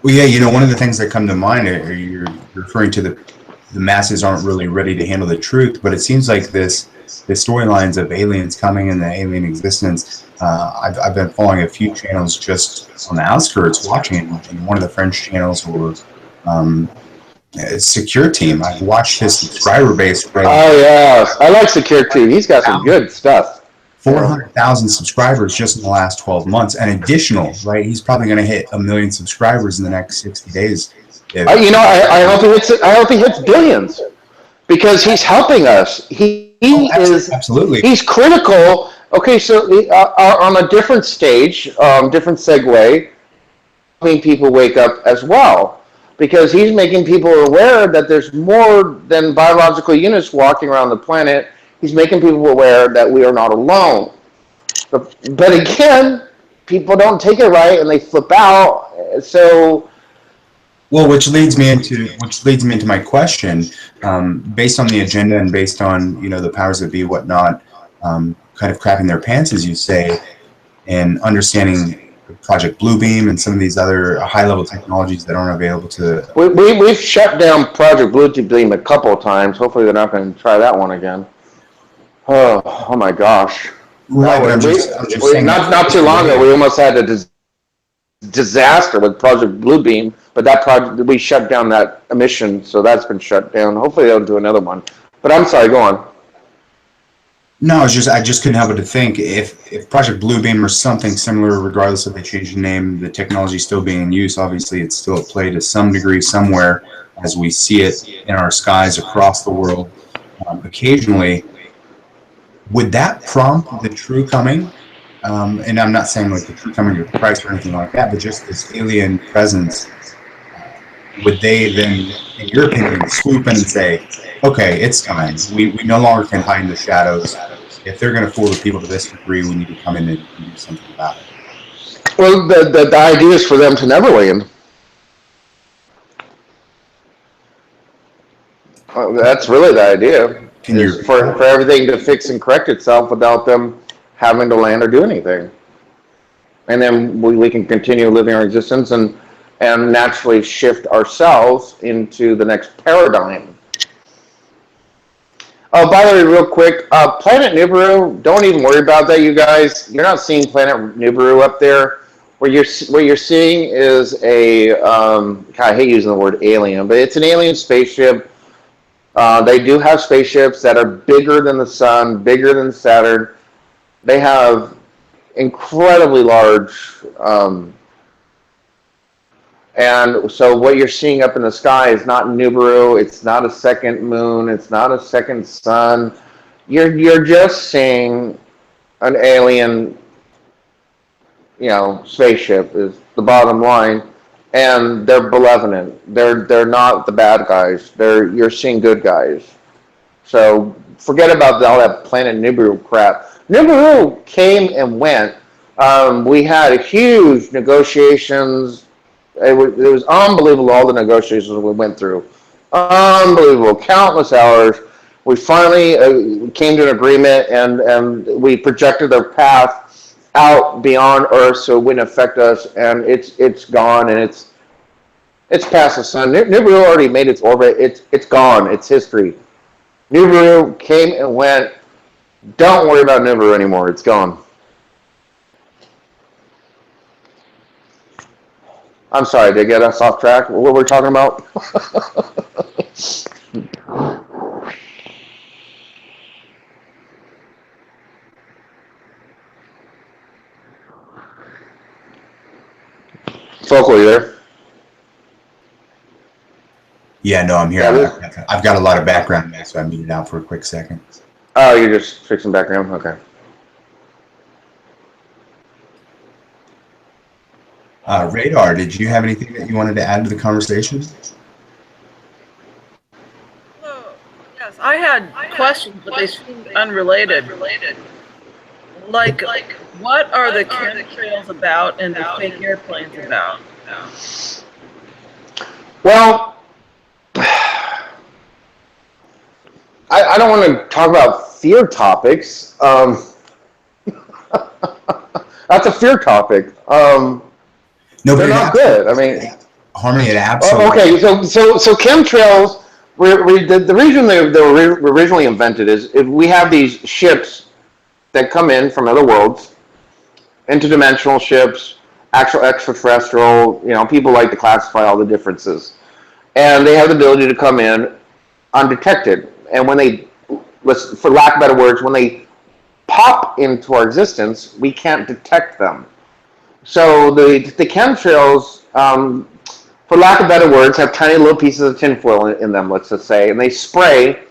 Well, yeah, one of the things that come to mind are you're referring to the masses aren't really ready to handle the truth, but it seems like the storylines of aliens coming and the alien existence. I've been following a few channels just on the outskirts watching, and one of the French channels were um, Secure Team. I've watched his subscriber base grow Oh yes, I like Secure too. He's got some good stuff. Yeah. 400,000 subscribers just in the last 12 months, and additional, right? He's probably going to hit 1 million subscribers in the next 60 days. I hope he hits. I hope he hits billions because he's helping us. He is. Absolutely. He's critical. Okay, so on a different stage, different segue, helping people wake up as well because he's making people aware that there's more than biological units walking around the planet. He's making people aware that we are not alone. But again, people don't take it right and they flip out. So, Well, which leads me into my question. Based on the agenda and based on the powers that be, whatnot, kind of crapping their pants, as you say, and understanding Project Bluebeam and some of these other high-level technologies that aren't available to. we've shut down Project Bluebeam a couple of times. Hopefully, they're not going to try that one again. Oh my gosh. Right, but I'm just saying Not too long ago, we almost had a disaster with Project Bluebeam, but that project we shut down that mission, so that's been shut down. Hopefully, they'll do another one. But I'm sorry, go on. No, I just couldn't help but to think if Project Bluebeam or something similar, regardless if they change the name, the technology still being in use. Obviously, it's still at play to some degree somewhere, as we see it in our skies across the world occasionally. Would that prompt the true coming? And I'm not saying like the true coming of Christ or anything like that, but just this alien presence. Would they then, in your opinion, swoop in and say, okay, it's time. We no longer can hide in the shadows. If they're going to fool the people to this degree, we need to come in and do something about it. Well, the idea is for them to never land. That's really the idea. Can you Is for everything to fix and correct itself without them having to land or do anything. And then we can continue living our existence and naturally shift ourselves into the next paradigm. Oh, by the way, real quick, Planet Nibiru, don't even worry about that, you guys. You're not seeing Planet Nibiru up there. What you're seeing is I hate using the word alien, but it's an alien spaceship. They do have spaceships that are bigger than the sun, bigger than Saturn. They have incredibly large, and so what you're seeing up in the sky is not Nibiru. It's not a second moon. It's not a second sun. You're just seeing an alien, spaceship is the bottom line, and they're benevolent. They're not the bad guys. You're seeing good guys. So forget about all that Planet Nibiru crap. Nibiru came and went. We had huge negotiations. It was unbelievable, all the negotiations we went through. Unbelievable, countless hours. We finally came to an agreement, and we projected their path out beyond Earth so it wouldn't affect us. And it's gone, and it's past the sun. Nibiru already made its orbit. It's gone. It's history. Nibiru came and went. Don't worry about Nibiru anymore. It's gone. I'm sorry, did I get us off track? What were we talking about? Focal, you there? Yeah, no, I'm here. Yeah, I've got a lot of background noise, so I muted out for a quick second. Oh, you're just fixing background? Okay. Radar, did you have anything that you wanted to add to the conversation? Oh, yes, I had questions, but they seemed unrelated. Like, what are the chemtrails about and the fake airplanes about? Well, I don't want to talk about fear topics. That's a fear topic. No, but They're not good. I mean, Harmony, it absolutely. okay, so chemtrails. The reason they were originally invented is if we have these ships that come in from other worlds, interdimensional ships, actual extraterrestrial. People like to classify all the differences, and they have the ability to come in undetected. And when they, for lack of better words, when they pop into our existence, we can't detect them. So the chemtrails, for lack of better words, have tiny little pieces of tinfoil in them, let's just say, and they spray.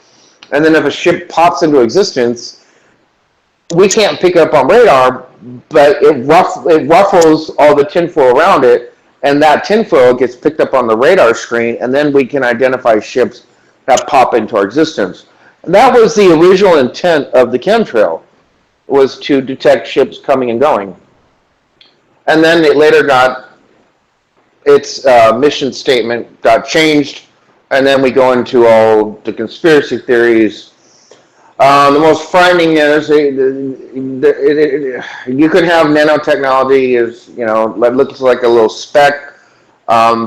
And then if a ship pops into existence, we can't pick it up on radar, but it ruffles all the tinfoil around it, and that tinfoil gets picked up on the radar screen, and then we can identify ships that pop into our existence. And that was the original intent of the chemtrail, was to detect ships coming and going. And then it later got, its mission statement got changed, and then we go into all the conspiracy theories. The most frightening is you could have nanotechnology is, that looks like a little speck,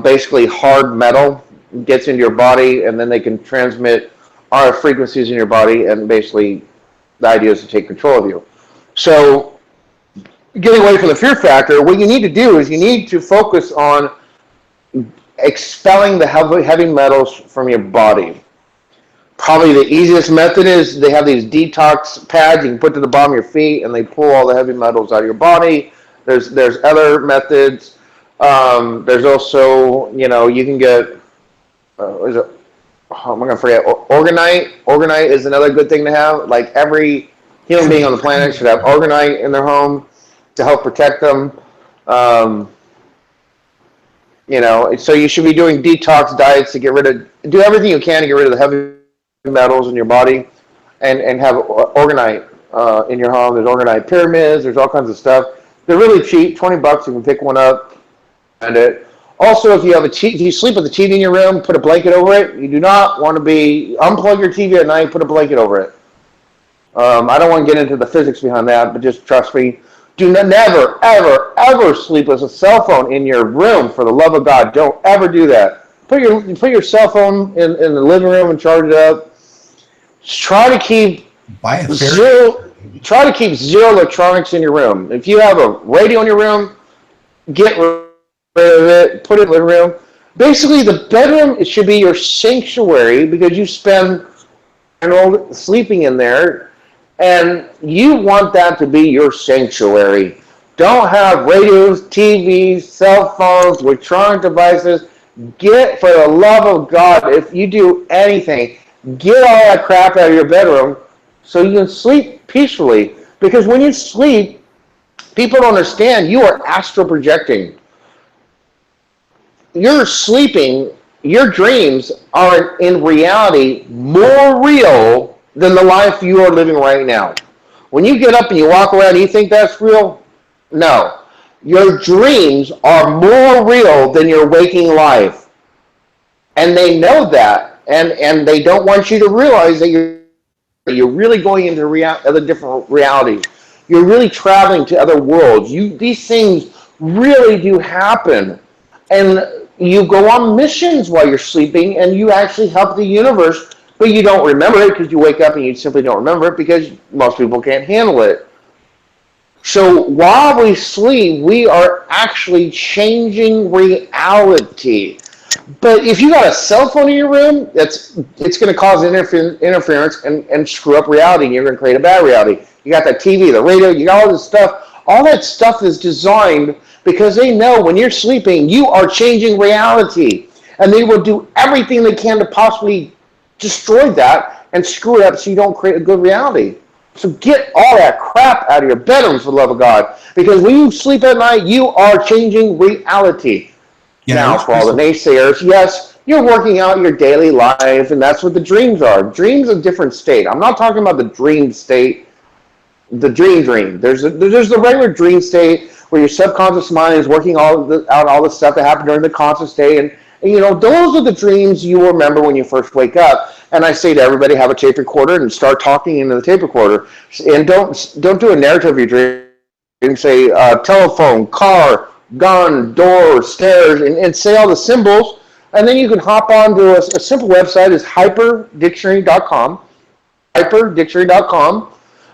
basically hard metal, gets into your body, and then they can transmit RF frequencies in your body, and basically the idea is to take control of you. So getting away from the fear factor, what you need to do is you need to focus on expelling the heavy metals from your body. Probably the easiest method is they have these detox pads you can put to the bottom of your feet, and they pull all the heavy metals out of your body. There's other methods. There's also, you can get, is it, oh, I'm going to forget, orgonite. Orgonite is another good thing to have. Like every human being on the planet should have orgonite in their home to help protect them. So you should be doing detox diets to do everything you can to get rid of the heavy metals in your body, and have orgonite in your home. There's orgonite pyramids. There's all kinds of stuff. They're really cheap, $20. You can pick one up and it. Also, if you sleep with the TV in your room, put a blanket over it. You do not want to unplug your TV at night, put a blanket over it. I don't want to get into the physics behind that, but just trust me. Do not, never, ever, ever sleep with a cell phone in your room. For the love of God, don't ever do that. Put your cell phone in the living room and charge it up. Try to keep zero electronics in your room. If you have a radio in your room, get rid of it. Put it in the living room. Basically, the bedroom, it should be your sanctuary, because you spend sleeping in there, and you want that to be your sanctuary. Don't have radios, TVs, cell phones, electronic devices. For the love of God, if you do anything, get all that crap out of your bedroom so you can sleep peacefully. Because when you sleep, people don't understand, you are astral projecting. You're sleeping, your dreams are in reality more real than the life you are living right now. When you get up and you walk around and you think that's real, no. Your dreams are more real than your waking life. And they know that. And they don't want you to realize that you're really going into other different realities. You're really traveling to other worlds. These things really do happen. And you go on missions while you're sleeping, and you actually help the universe, but you don't remember it because you wake up and you simply don't remember it because most people can't handle it. So while we sleep, we are actually changing reality. But if you got a cell phone in your room, it's going to cause interference and screw up reality, and you're going to create a bad reality. You got the TV, the radio, you got all this stuff. All that stuff is designed because they know when you're sleeping, you are changing reality. And they will do everything they can to possibly destroy that and screw it up so you don't create a good reality. So get all that crap out of your bedroom, for the love of God. Because when you sleep at night, you are changing reality. Yeah, now, for all the naysayers, yes, you're working out your daily life, and that's what the dreams are. Dreams are a different state. I'm not talking about the dream state, the dream. There's the regular dream state where your subconscious mind is working out all the stuff that happened during the conscious state, and those are the dreams you remember when you first wake up. And I say to everybody, have a tape recorder and start talking into the tape recorder, and don't do a narrative of your can say telephone, car, gun, door, stairs, and say all the symbols. And then you can hop onto a simple website is hyperdictionary.com, hyperdictionary.com,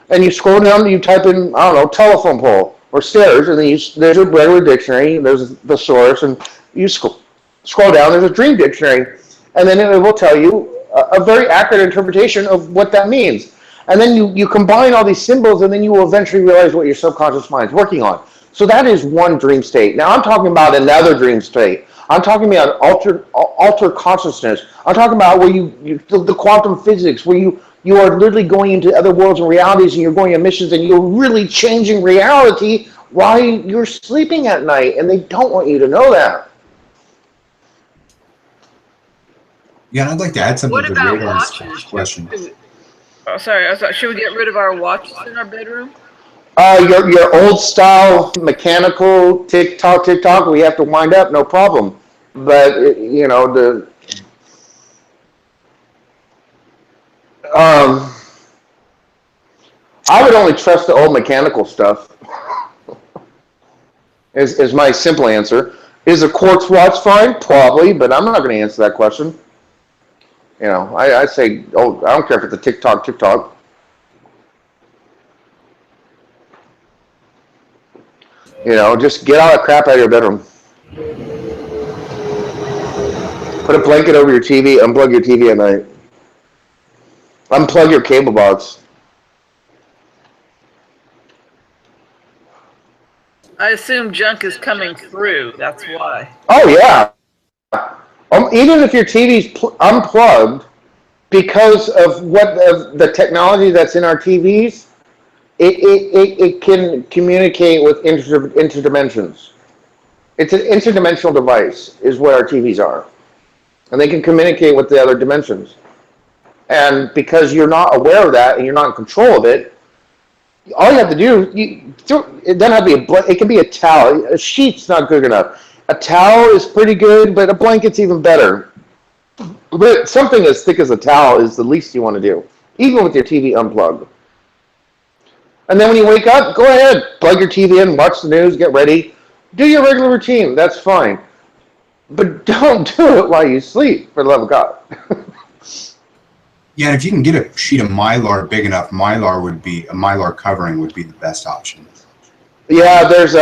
and you scroll down and you type in, I don't know, telephone pole or stairs, and then there's a regular dictionary, there's the source, and you scroll down, there's a dream dictionary, and then it will tell you a very accurate interpretation of what that means. And then you combine all these symbols, and then you will eventually realize what your subconscious mind is working on. So that is one dream state. Now I'm talking about another dream state. I'm talking about alter consciousness. I'm talking about where the quantum physics, where you are literally going into other worlds and realities, and you're going on missions, and you're really changing reality while you're sleeping at night, and they don't want you to know that. Yeah, and I'd like to add something What to about Radar's watches? question. Oh, sorry. I thought, should we get rid of our watches in our bedroom? Your old style mechanical tick tock, where you have to wind up, no problem. But you know I would only trust the old mechanical stuff. Is my simple answer. Is a quartz watch fine? Probably, but I'm not going to answer that question. You know, I say, oh, I don't care if it's a tick tock. You know, just get all that crap out of your bedroom. Put a blanket over your TV, unplug your TV at night. Unplug your cable box. I assume junk is coming through. That's why. Oh, yeah. Even if your TV's unplugged, because of the technology that's in our TVs, it can communicate with interdimensions. It's an interdimensional device, is what our TVs are. And they can communicate with the other dimensions. And because you're not aware of that and you're not in control of it, all you have to do, it doesn't have to be it can be a towel. A sheet's not good enough. A towel is pretty good, but a blanket's even better. But something as thick as a towel is the least you want to do, even with your TV unplugged. And then when you wake up, go ahead, plug your TV in, watch the news, get ready, do your regular routine. That's fine. But don't do it while you sleep, for the love of God. Yeah, and if you can get a sheet of Mylar big enough, Mylar covering would be the best option. Yeah, there's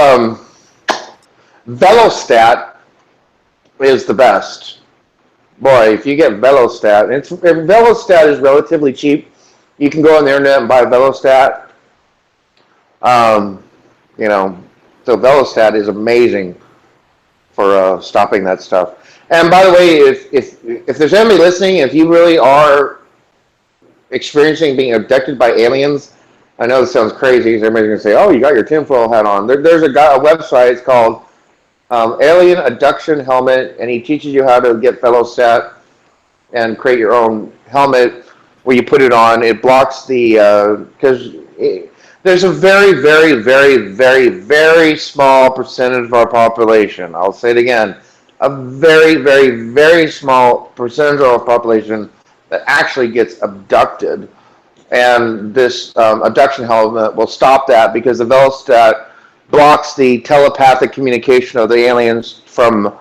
Velostat is the best. Boy, if you get Velostat, Velostat is relatively cheap. You can go on the internet and buy Velostat. You know, so Velostat is amazing for stopping that stuff. And by the way, if there's anybody listening, if you really are experiencing being abducted by aliens, I know this sounds crazy. Everybody's gonna say, "Oh, you got your tinfoil hat on." There's a website. It's called Alien Abduction Helmet, and he teaches you how to get Velostat and create your own helmet where you put it on. It blocks the because there's a very, very, very, very, very small percentage of our population. I'll say it again: a very, very, very small percentage of our population that actually gets abducted. And this abduction helmet will stop that because the Velostat blocks the telepathic communication of the aliens from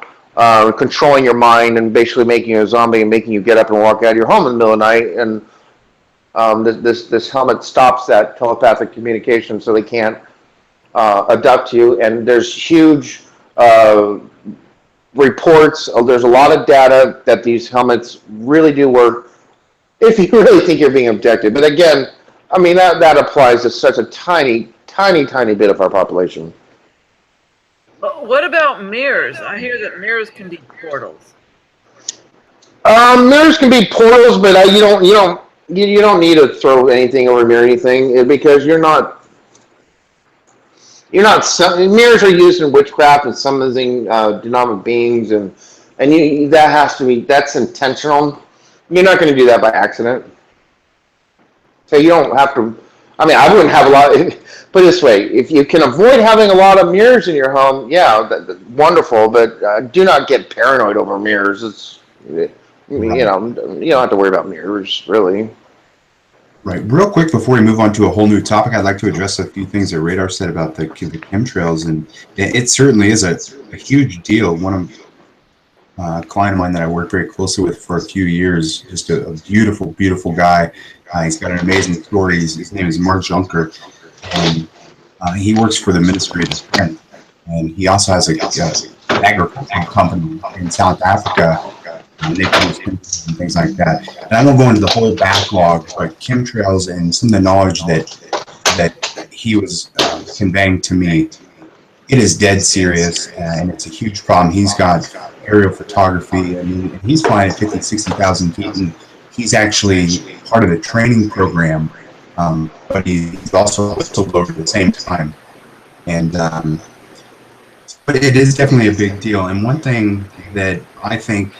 controlling your mind and basically making you a zombie and making you get up and walk out of your home in the middle of the night. And this helmet stops that telepathic communication so they can't abduct you. And there's huge reports. There's a lot of data that these helmets really do work if you really think you're being abducted. But again, I mean, that applies to such a tiny, tiny, tiny bit of our population. But what about mirrors? I hear that mirrors can be portals. Mirrors can be portals, but you don't need to throw anything over mirror anything because you're not. Mirrors are used in witchcraft and summoning demonic beings, and that's intentional. You're not going to do that by accident. So you don't have to. I mean, I wouldn't have a lot. Put it this way: if you can avoid having a lot of mirrors in your home, yeah, that's wonderful. But do not get paranoid over mirrors. You don't have to worry about mirrors, really. Right. Real quick before we move on to a whole new topic, I'd like to address a few things that Radar said about the chemtrails, and it certainly is a huge deal. One of a client of mine that I worked very closely with for a few years, just a beautiful, beautiful guy. He's got an amazing story. His name is Mark Junker, and he works for the Ministry of Defense, and he also has an agricultural company in South Africa. They produce chemicals and things like that. And I won't go into the whole backlog, but chemtrails and some of the knowledge that he was conveying to me, it is dead serious, and it's a huge problem. He's got aerial photography, and he's flying at 50, 60,000 feet, and he's actually part of the training program, but he's also a whistleblower at the same time. And but it is definitely a big deal. And one thing that I think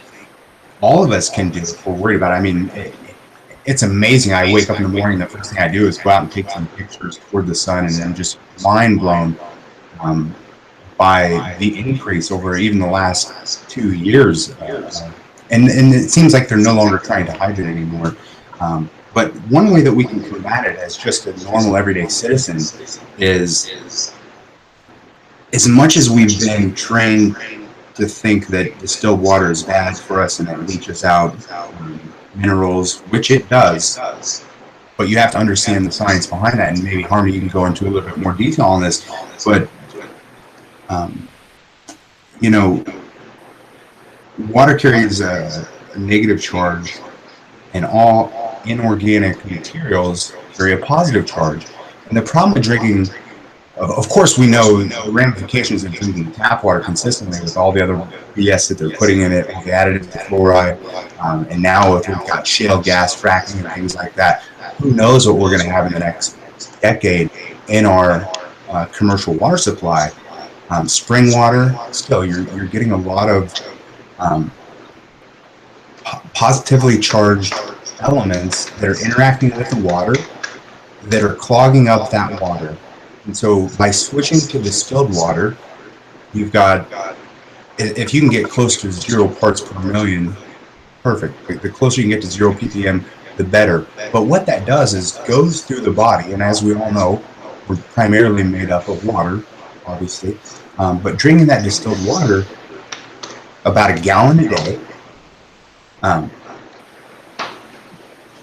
all of us can do if we're worried about it, I mean, it's amazing. I wake up in the morning, the first thing I do is go out and take some pictures toward the sun, and I'm just mind blown by the increase over even the last 2 years. And it seems like they're no longer trying to hide it anymore. But one way that we can combat it as just a normal everyday citizen is, as much as we've been trained to think that distilled water is bad for us and it leaches out minerals, which it does, but you have to understand the science behind that. And maybe Harmony, you can go into a little bit more detail on this, but you know, water carries a negative charge, and all inorganic materials carry a positive charge. And the problem with drinking, of course, we know the ramifications of drinking tap water consistently with all the other BS that they're putting in it, all the additives, the fluoride, and now if we've got shale gas fracking and things like that, who knows what we're going to have in the next decade in our commercial water supply. Spring water, still, you're getting a lot of positively charged elements that are interacting with the water that are clogging up that water. And so by switching to distilled water, you've got, if you can get close to 0 parts per million, perfect. The closer you can get to 0 ppm, the better. But what that does is goes through the body, and as we all know, we're primarily made up of water, obviously. But drinking that distilled water, about a gallon a day,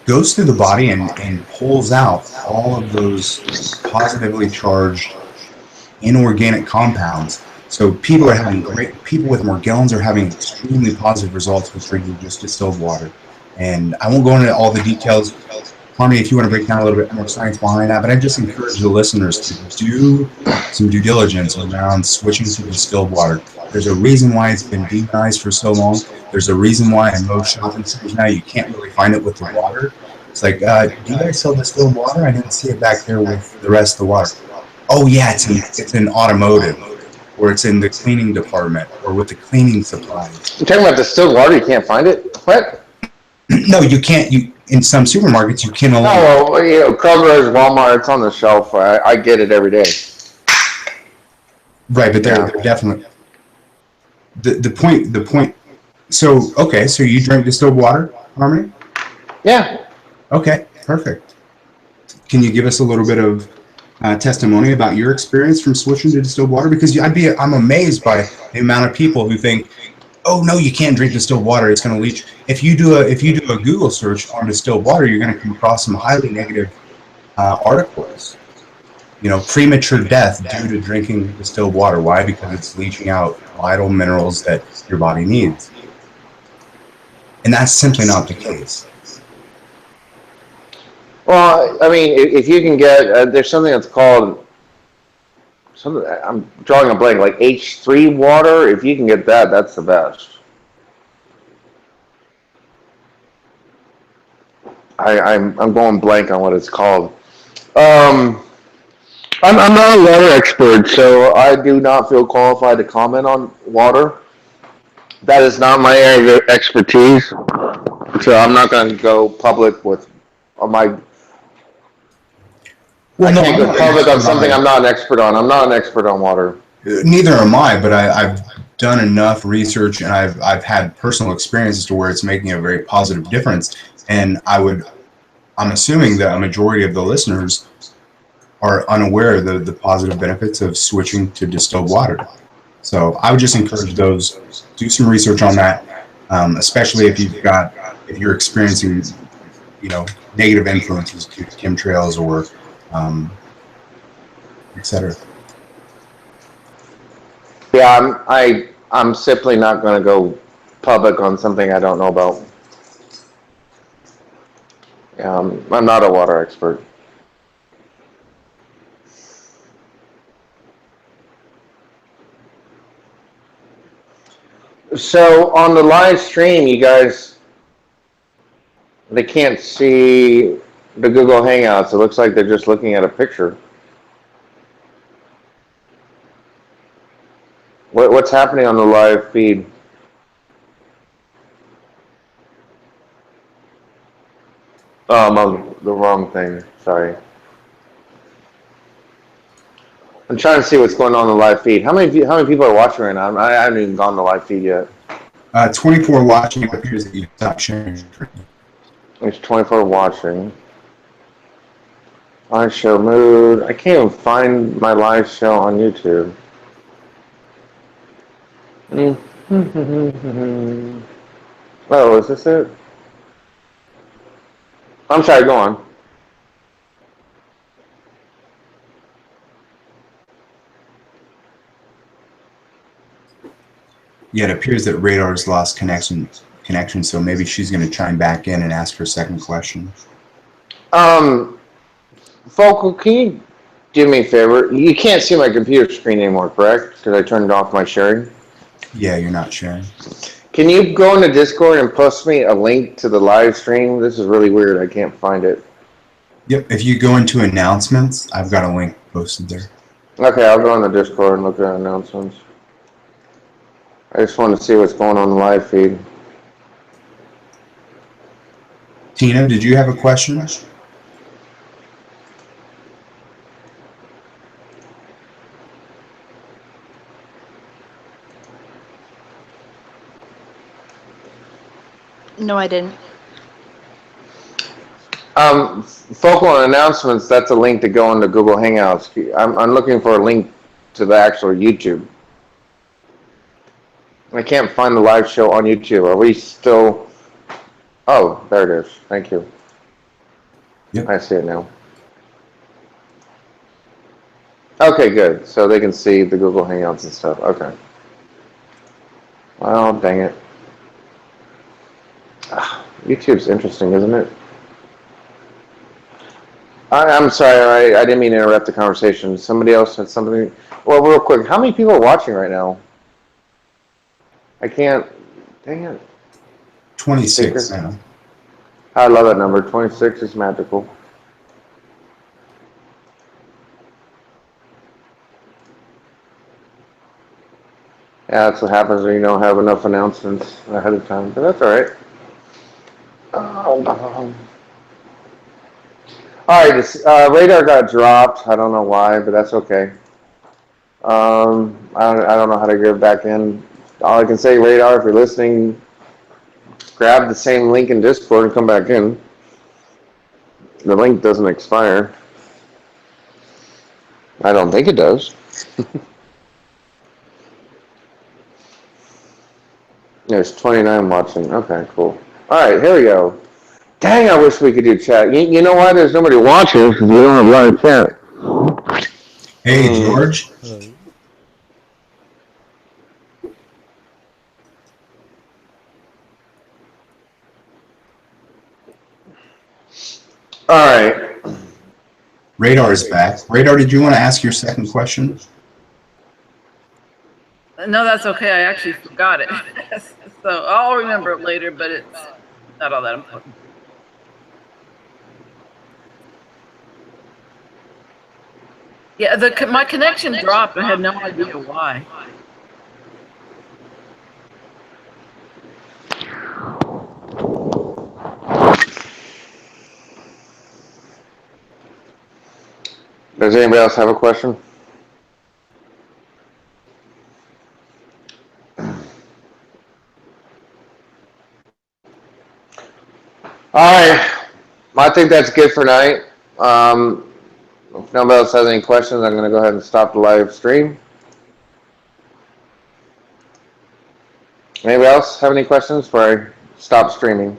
goes through the body and pulls out all of those positively charged inorganic compounds. So people with Morgellons are having extremely positive results with drinking just distilled water. And I won't go into all the details. Harmony, if you want to break down a little bit more science behind that, but I just encourage the listeners to do some due diligence around switching to distilled water. There's a reason why it's been demonized for so long. There's a reason why in most shopping centers now you can't really find it with the water. It's like, do you guys sell distilled water? I didn't see it back there with the rest of the water. Oh yeah, it's in automotive, or it's in the cleaning department, or with the cleaning supplies. You're talking about distilled water? You can't find it? What? No, you can't. In some supermarkets, you can allow. Oh, well, you know, Kroger's, Walmart, it's on the shelf. I get it every day. Right, but they're definitely the point. So okay, so you drink distilled water, Harmony? Yeah. Okay, perfect. Can you give us a little bit of testimony about your experience from switching to distilled water? Because I'm amazed by the amount of people who think, oh no, you can't drink distilled water, it's going to leach. If you do a Google search on distilled water, you're going to come across some highly negative articles. You know, premature death due to drinking distilled water. Why? Because it's leaching out vital minerals that your body needs. And that's simply not the case. Well, I mean, if you can get, there's something that's called, I'm drawing a blank, like H3 water. If you can get that, that's the best. I'm going blank on what it's called. I'm not a water expert, so I do not feel qualified to comment on water. That is not my area of expertise, so I'm not going to go public with my. I can't go public on something I'm not an expert on. I'm not an expert on water. Neither am I, but I've done enough research and I've had personal experiences to where it's making a very positive difference. And I I'm assuming that a majority of the listeners are unaware of the positive benefits of switching to distilled water. So I would just encourage those, do some research on that, especially if you're experiencing, negative influences to chemtrails or, et cetera. Yeah, I'm simply not going to go public on something I don't know about. I'm not a water expert. So on the live stream, you guys, they can't see the Google Hangouts. It looks like they're just looking at a picture. What's happening on the live feed? Oh, I'm on the wrong thing. Sorry. I'm trying to see what's going on in the live feed. How many people are watching right now? I haven't even gone to the live feed yet. 24 watching. It appears that you stopped sharing. There's 24 watching. Live show mood. I can't even find my live show on YouTube. Oh, is this it? I'm sorry, go on. Yeah, it appears that Radar's lost connection, so maybe she's going to chime back in and ask her second question. Focal, can you do me a favor? You can't see my computer screen anymore, correct? Because I turned off my sharing. Yeah, you're not sharing. Can you go into Discord and post me a link to the live stream? This is really weird. I can't find it. Yep, if you go into announcements, I've got a link posted there. Okay, I'll go on the Discord and look at announcements. I just want to see what's going on in the live feed. Tina, did you have a question? No, I didn't. Focal announcements, that's a link to go into Google Hangouts. I'm looking for a link to the actual YouTube. I can't find the live show on YouTube. Are we still... Oh, there it is. Thank you. Yep. I see it now. Okay, good. So they can see the Google Hangouts and stuff. Okay. Well, dang it. YouTube's interesting, isn't it? I'm sorry, I didn't mean to interrupt the conversation. Somebody else had something. Well, real quick, how many people are watching right now? I can't. Dang it. 26 now. I love that number. 26 is magical. Yeah, that's what happens when you don't have enough announcements ahead of time, but that's all right. All right, this, radar got dropped. I don't know why, but that's okay. I don't know how to get back in. All I can say, radar, if you're listening, grab the same link in Discord and come back in. The link doesn't expire. I don't think it does. There's 29 watching. Okay, cool. All right, here we go. Dang, I wish we could do chat. You know why there's nobody watching? Because we don't have live chat. Hey, George. Hello. All right. Radar is back. Radar, did you want to ask your second question? No, that's okay. I actually forgot it. So I'll remember it later, but it's not all that important. Yeah, my connection dropped. I had no idea why. Does anybody else have a question? All right. I think that's good for tonight. If nobody else has any questions, I'm going to go ahead and stop the live stream. Anybody else have any questions before I stop streaming?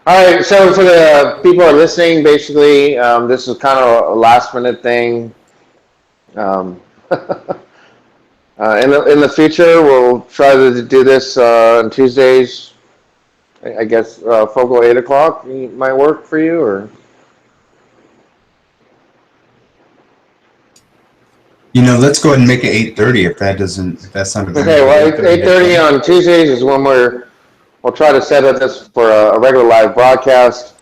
All right, so for the people who are listening, basically, this is kind of a last minute thing. In the future, we'll try to do this on Tuesdays. I guess Focal 8 o'clock might work for you, or Let's go ahead and make it 8:30 if that's not a good. okay. Well, 8:30 on Tuesdays is when we'll try to set up this for a regular live broadcast.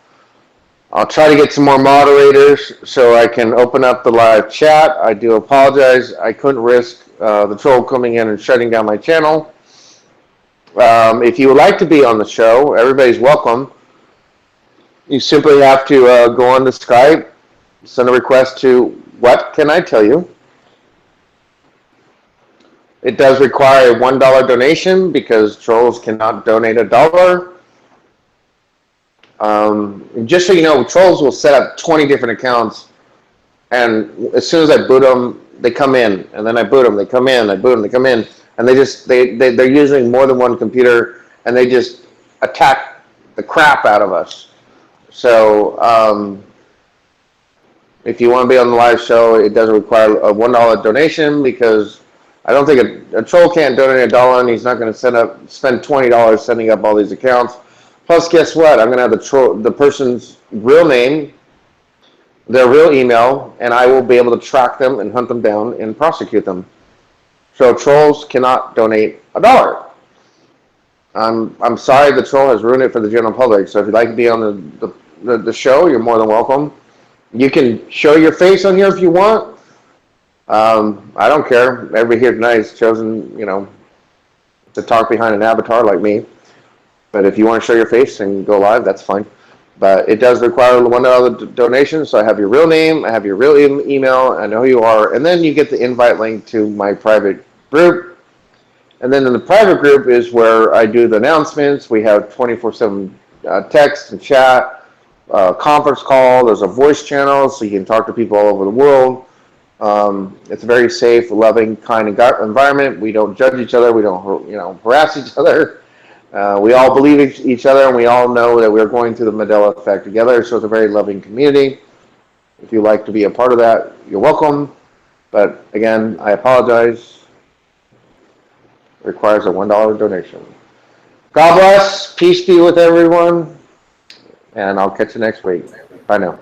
I'll try to get some more moderators so I can open up the live chat. I do apologize. I couldn't risk the troll coming in and shutting down my channel. If you would like to be on the show, everybody's welcome. You simply have to go on to Skype, send a request to What Can I Tell You? It does require a $1 donation because trolls cannot donate $1. Just so you know, trolls will set up 20 different accounts, and as soon as I boot them, they come in, and then I boot them, they come in, I boot them, they come in, and they're using more than one computer, and they just attack the crap out of us. So if you want to be on the live show, it does require a $1 donation because I don't think a troll can't donate $1, and he's not going to spend $20 setting up all these accounts. Plus, guess what? I'm going to have the person's real name, their real email, and I will be able to track them and hunt them down and prosecute them. So trolls cannot donate $1. I'm sorry the troll has ruined it for the general public. So if you'd like to be on the show, you're more than welcome. You can show your face on here if you want. I don't care. Everybody here tonight has chosen, to talk behind an avatar like me. But if you want to show your face and go live, that's fine. But it does require a $1 donation. So I have your real name, I have your real email, I know who you are, and then you get the invite link to my private group. And then in the private group is where I do the announcements. We have 24/7 text and chat, conference call. There's a voice channel, so you can talk to people all over the world. It's a very safe, loving, kind environment. We don't judge each other. We don't, harass each other. We all believe each other, and we all know that we're going through the Mandela effect together. So it's a very loving community. If you'd like to be a part of that, you're welcome. But again, I apologize. It requires a $1 donation. God bless. Peace be with everyone. And I'll catch you next week. Bye now.